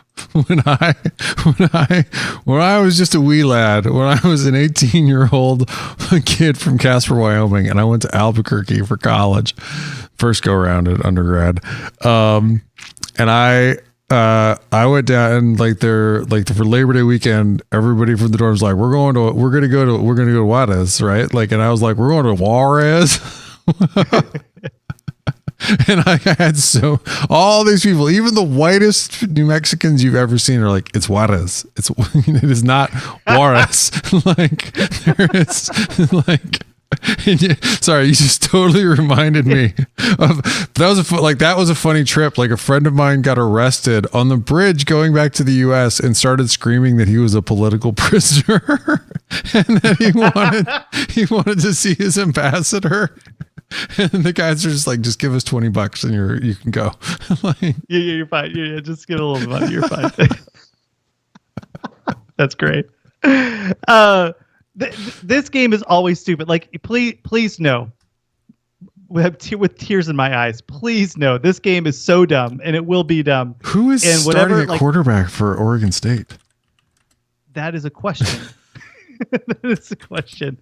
When I was just a wee lad, when I was an 18-year-old kid from Casper, Wyoming, and I went to Albuquerque for college, first go around at undergrad, and I went down and for Labor Day weekend, everybody from the dorm was like, we're gonna go to Juarez, right? Like, and I was like, we're going to Juarez. And I had all these people, even the whitest New Mexicans you've ever seen, are like, it's Juarez. It is not Juarez. Like, there is like. Sorry, you just totally reminded me of that was a funny trip. Like, a friend of mine got arrested on the bridge going back to the US and started screaming that he was a political prisoner and that he wanted to see his ambassador. And the guys are just like, just give us $20 and you can go. Like, you're fine. Yeah, just get a little money. You're fine. That's great. This game is always stupid. Like, please know, with tears in my eyes, please know this game is so dumb, and it will be dumb. Who is starting at quarterback for Oregon State? That is a question. That is a question.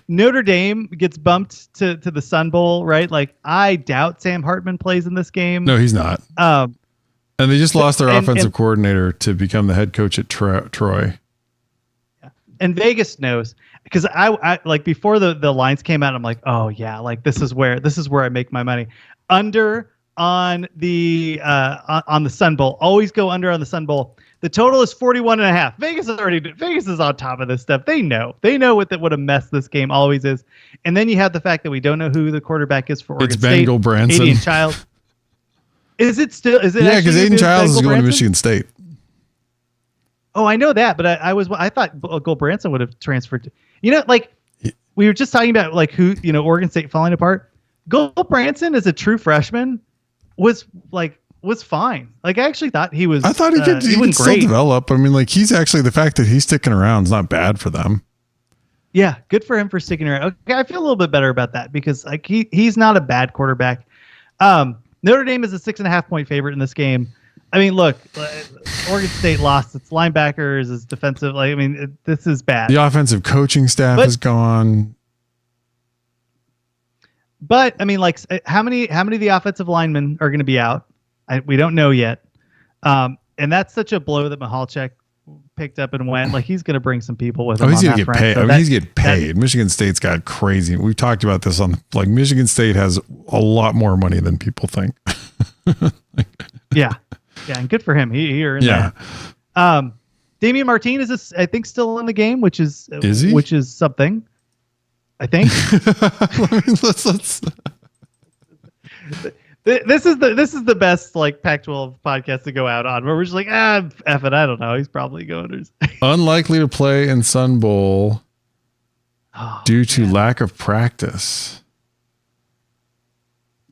Notre Dame gets bumped to the Sun Bowl, right? Like, I doubt Sam Hartman plays in this game. No, he's not. And they just lost their offensive coordinator to become the head coach at Troy. And Vegas knows, because I like, before the lines came out, I'm like, oh yeah, like this is where I make my money. Under on the Sun Bowl. Always go under on the Sun Bowl. The total is 41.5. Vegas is on top of this stuff. They know what a mess this game always is. And then you have the fact that we don't know who the quarterback is for Oregon State. It's Bengal Branson. Aiden Childs. Is it still? Is it? Yeah, because Aiden Childs is going to Michigan State. Oh, I know that, but I thought Gold Branson would have transferred. Like, we were just talking about like who, Oregon State falling apart. Gold Branson as a true freshman was fine. Like, I actually thought he was. I thought he could still develop. I mean, like, he's actually, the fact that he's sticking around is not bad for them. Yeah, good for him for sticking around. Okay, I feel a little bit better about that because like he's not a bad quarterback. Notre Dame is a 6.5 point favorite in this game. I mean, look, Oregon State lost its linebackers, its defensive. Like, I mean, this is bad. The offensive coaching staff is gone. But I mean, like, how many of the offensive linemen are going to be out? We don't know yet. And that's such a blow that Mihalchek picked up and went. Like, he's going to bring some people with him. Oh, he's going to get paid. So he's getting paid. Michigan State's got crazy. We've talked about this on, like, Michigan State has a lot more money than people think. Yeah. Yeah, and good for him. He earned that. Damian Martinez is, I think, still in the game, which is he? Which is something. I think. let's. This is the best like Pac-12 podcast to go out on, where we're just like, F it, I don't know. He's probably going. Unlikely to play in Sun Bowl due to lack of practice.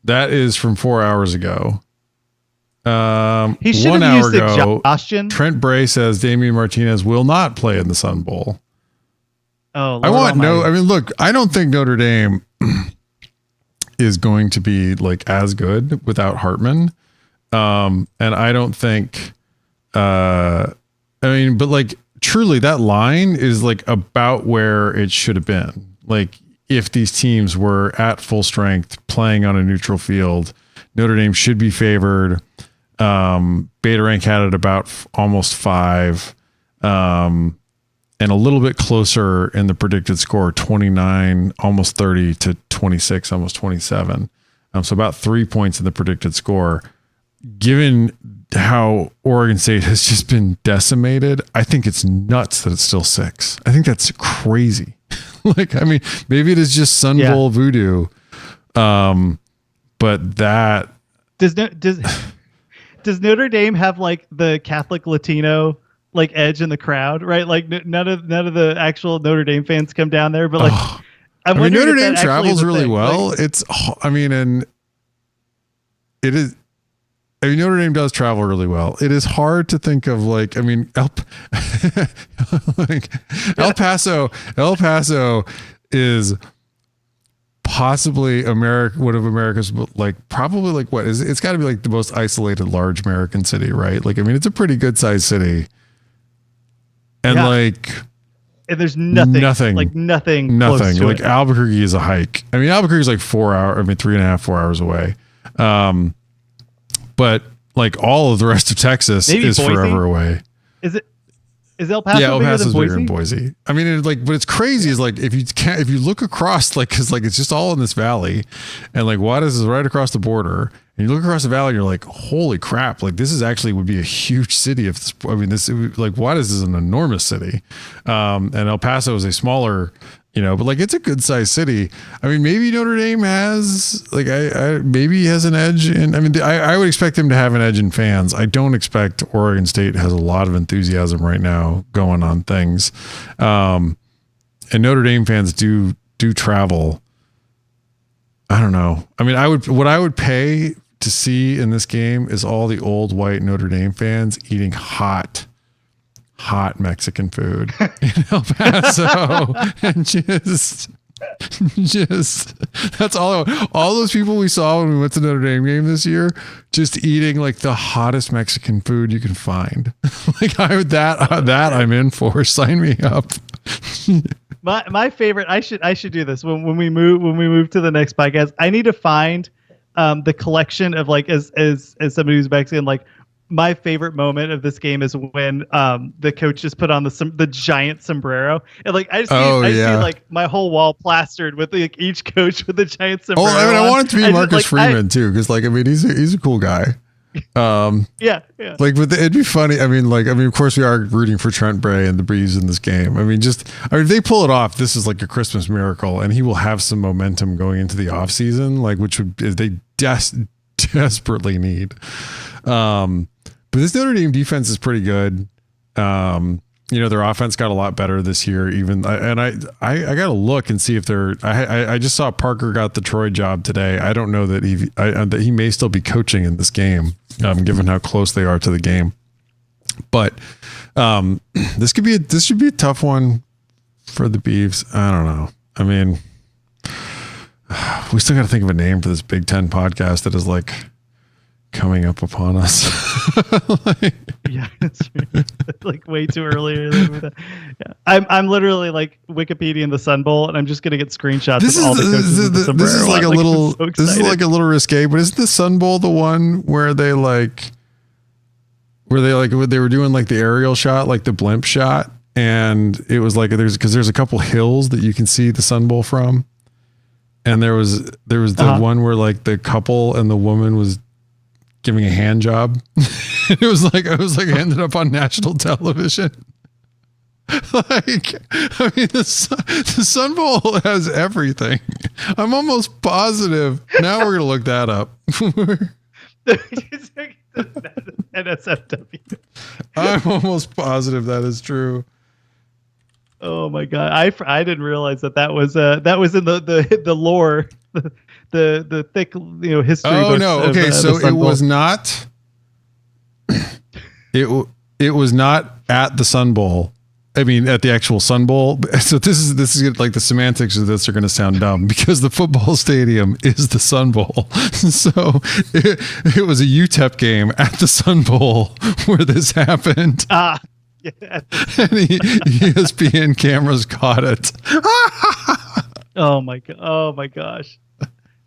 That is from 4 hours ago. He should 1 have hour used ago, exhaustion. Trent Bray says Damian Martinez will not play in the Sun Bowl. Oh, Lord I want Almighty. I mean, look, I don't think Notre Dame is going to be like as good without Hartman. And I don't think, but like truly that line is like about where it should have been. Like, if these teams were at full strength playing on a neutral field, Notre Dame should be favored. Beta rank had it about almost 5, and a little bit closer in the predicted score, 29, almost 30 to 26, almost 27. So about 3 points in the predicted score. Given how Oregon State has just been decimated, I think it's nuts that it's still 6. I think that's crazy. Like, I mean, maybe it is just Sun Bowl voodoo. But that does Notre Dame have like the Catholic Latino like edge in the crowd, right? Like none of the actual Notre Dame fans come down there, but like Notre Dame travels really well. Like, and it is I mean, Notre Dame does travel really well. It is hard to think of like, I mean, El Paso is possibly one of America's, like, probably like what is it's got to be like the most isolated large American city, right? Like, I mean, it's a pretty good sized city, and and there's nothing close to like it. Albuquerque is a hike. I mean, Albuquerque is like 4 hours. I mean, 3.5, 4 hours away. But like all of the rest of Texas is Boise? forever away. Is El Paso El Paso's bigger bigger than Boise. I mean, but it's crazy is like if you look across, like, cause like it's just all in this valley, and like Juarez is right across the border, and you look across the valley and you're like, holy crap, like this is actually would be a huge city if this, I mean, like Juarez is an enormous city. And El Paso is a smaller, but like it's a good sized city. I mean, maybe Notre Dame has like, maybe has an edge. And I mean, I would expect them to have an edge in fans. I don't expect Oregon State has a lot of enthusiasm right now going on things. And Notre Dame fans do travel. I don't know. I mean, what I would pay to see in this game is all the old white Notre Dame fans eating hot Mexican food in El Paso, and just that's all those people we saw when we went to Notre Dame game this year, just eating like the hottest Mexican food you can find. Like that I'm in for. Sign me up. My favorite. I should do this when we move to the next podcast. I need to find the collection of like as somebody who's Mexican, like my favorite moment of this game is when the coach just put on the giant sombrero, and like I just see like my whole wall plastered with like each coach with the giant sombrero. Oh, I mean, I want it to be Marcus Freeman too, because like I mean he's a cool guy. Yeah. Like, but it'd be funny. I mean, of course we are rooting for Trent Bray and the Breeze in this game. I mean, if they pull it off, this is like a Christmas miracle, and he will have some momentum going into the off season, like they desperately need. But this Notre Dame defense is pretty good. Their offense got a lot better this year. Even I got to look and see if they're. I just saw Parker got the Troy job today. I don't know that he may still be coaching in this game, given how close they are to the game. But this should be a tough one for the Beavs. I don't know. I mean, we still got to think of a name for this Big Ten podcast that is like coming up upon us. Yeah, that's right. Like way too early. Yeah. I'm literally like Wikipedia in the Sun Bowl, and I'm just gonna get screenshots of all the coaches. This is like a little. So this is like a little risque, but isn't the Sun Bowl the one where they were doing like the aerial shot, like the blimp shot, and it was like there's a couple hills that you can see the Sun Bowl from, and there was the one where like the couple and the woman was giving a hand job. It was like ended up on national television. Like, I mean, the Sun Bowl has everything. I'm almost positive. Now we're gonna look that up. NSFW. I'm almost positive that is true. Oh my god! I didn't realize that was in the lore. The thick history. Oh no! Okay, so it was not. It was not at the Sun Bowl. I mean, at the actual Sun Bowl. So this is like the semantics of this are going to sound dumb because the football stadium is the Sun Bowl. So it was a UTEP game at the Sun Bowl where this happened. Yeah. And ESPN cameras caught it. Oh my gosh.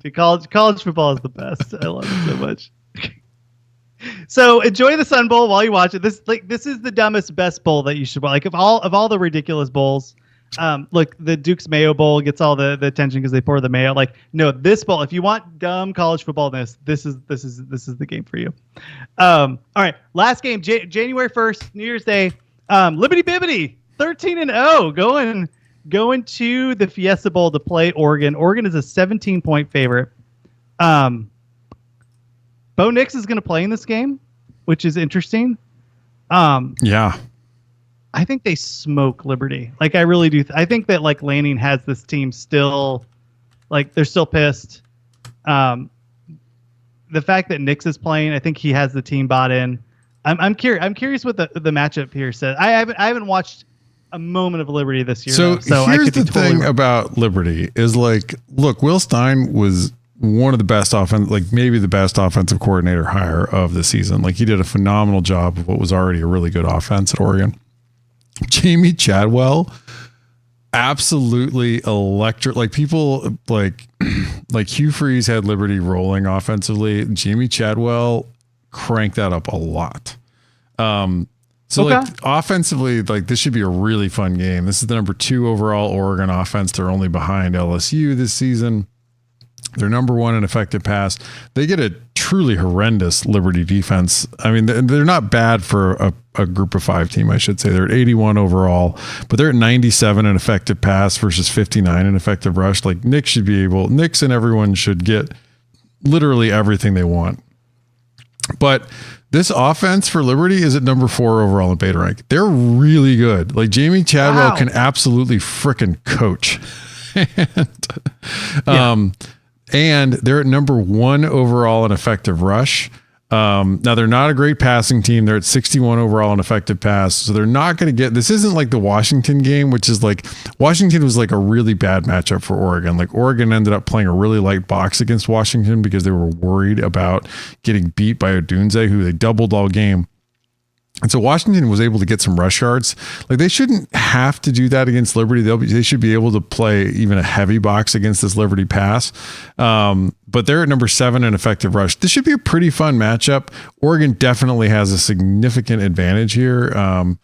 Dude, college football is the best. I love it so much. So enjoy the Sun Bowl while you watch it. This is the dumbest best bowl that you should watch. Like of all the ridiculous bowls, look, the Duke's Mayo Bowl gets all the attention because they pour the mayo. Like, no, this bowl, if you want dumb college football, this is the game for you. All right, last game, January 1st, New Year's Day. Liberty Bibbity, 13-0, going to the Fiesta Bowl to play Oregon. Oregon is a 17-point favorite. Bo Nix is going to play in this game, which is interesting. Yeah. I think they smoke Liberty. Like, I really do. I think that, like, Lanning has this team still, like, they're still pissed. the fact that Nix is playing, I think he has the team bought in. I'm curious what the matchup here says. I haven't watched a moment of Liberty this year. So I here's could be the totally thing wrong. about Liberty is like, look, Will Stein was one of the best maybe the best offensive coordinator hire of the season. Like he did a phenomenal job of what was already a really good offense at Oregon. Jamie Chadwell, absolutely electric. Like people like Hugh Freeze had Liberty rolling offensively. Jamie Chadwell cranked that up a lot. So Okay. like offensively, like this should be a really fun game. This is the number 2 overall Oregon offense. They're only behind LSU this season. They're number 1 in effective pass. They get a truly horrendous Liberty defense. I mean, they're not bad for a group of 5 team, I should say. They're at 81 overall, but they're at 97 in effective pass versus 59 in effective rush. Like Nix and everyone should get literally everything they want. But this offense for Liberty is at number 4 overall in beta rank. They're really good. Like Jamie Chadwell can absolutely frickin' coach. And they're at number 1 overall in effective rush. Now they're not a great passing team. They're at 61 overall in effective pass. So they're not going to get, this isn't like the Washington game, which is like, Washington was like a really bad matchup for Oregon. Like Oregon ended up playing a really light box against Washington because they were worried about getting beat by Odunze, who they doubled all game. And so Washington was able to get some rush yards. Like they shouldn't have to do that against Liberty. They should be able to play even a heavy box against this Liberty pass. But they're at number 7 in effective rush. This should be a pretty fun matchup. Oregon definitely has a significant advantage here. And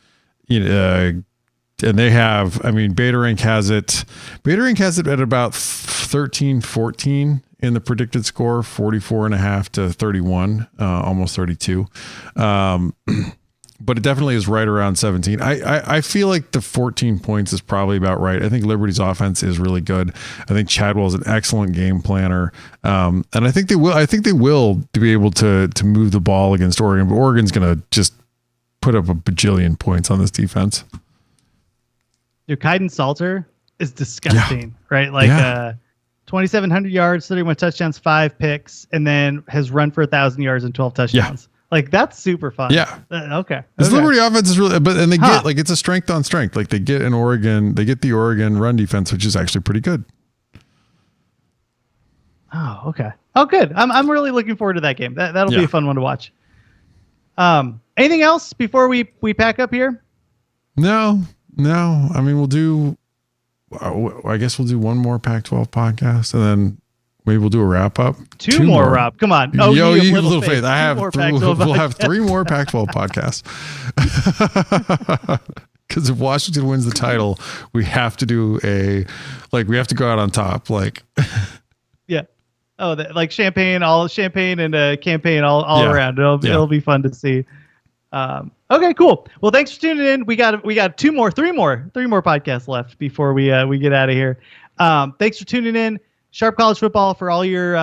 they have, I mean, Beta Rank has it at about 13, 14 in the predicted score, 44.5 to 31, almost 32. But it definitely is right around 17. I feel like the 14 points is probably about right. I think Liberty's offense is really good. I think Chadwell is an excellent game planner. And I think they will be able to move the ball against Oregon, but Oregon's going to just put up a bajillion points on this defense. Dude, Kaiden Salter is disgusting, right? Like 2,700 yards, 31 touchdowns, 5 picks, and then has run for 1,000 yards and 12 touchdowns. Like that's super fun. Yeah. Okay. This Liberty offense is really, and they get like, it's a strength on strength. Like they get the Oregon run defense, which is actually pretty good. Oh, okay. Oh, good. I'm really looking forward to that game. That'll be a fun one to watch. Anything else before we pack up here? No. I mean, I guess we'll do one more Pac-12 podcast and then maybe we'll do a wrap up. Two more, Rob. Come on. Oh, you have little little faith. We'll have 3 more Pac-12 podcasts. Because if Washington wins the title, we have to do we have to go out on top. Like, yeah. Oh, like champagne and campaign all around. It'll be fun to see. Okay, cool. Well, thanks for tuning in. We got three more podcasts left before we get out of here. Thanks for tuning in. Sharp College Football for all your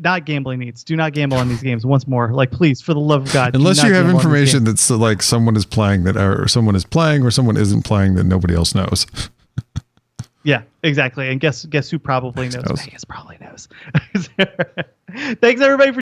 not gambling needs. Do not gamble on these games. Once more, like please, for the love of God. Unless you have information that's like someone is playing or someone isn't playing that nobody else knows. Yeah, exactly. And guess who probably knows? Vegas probably knows. Thanks everybody for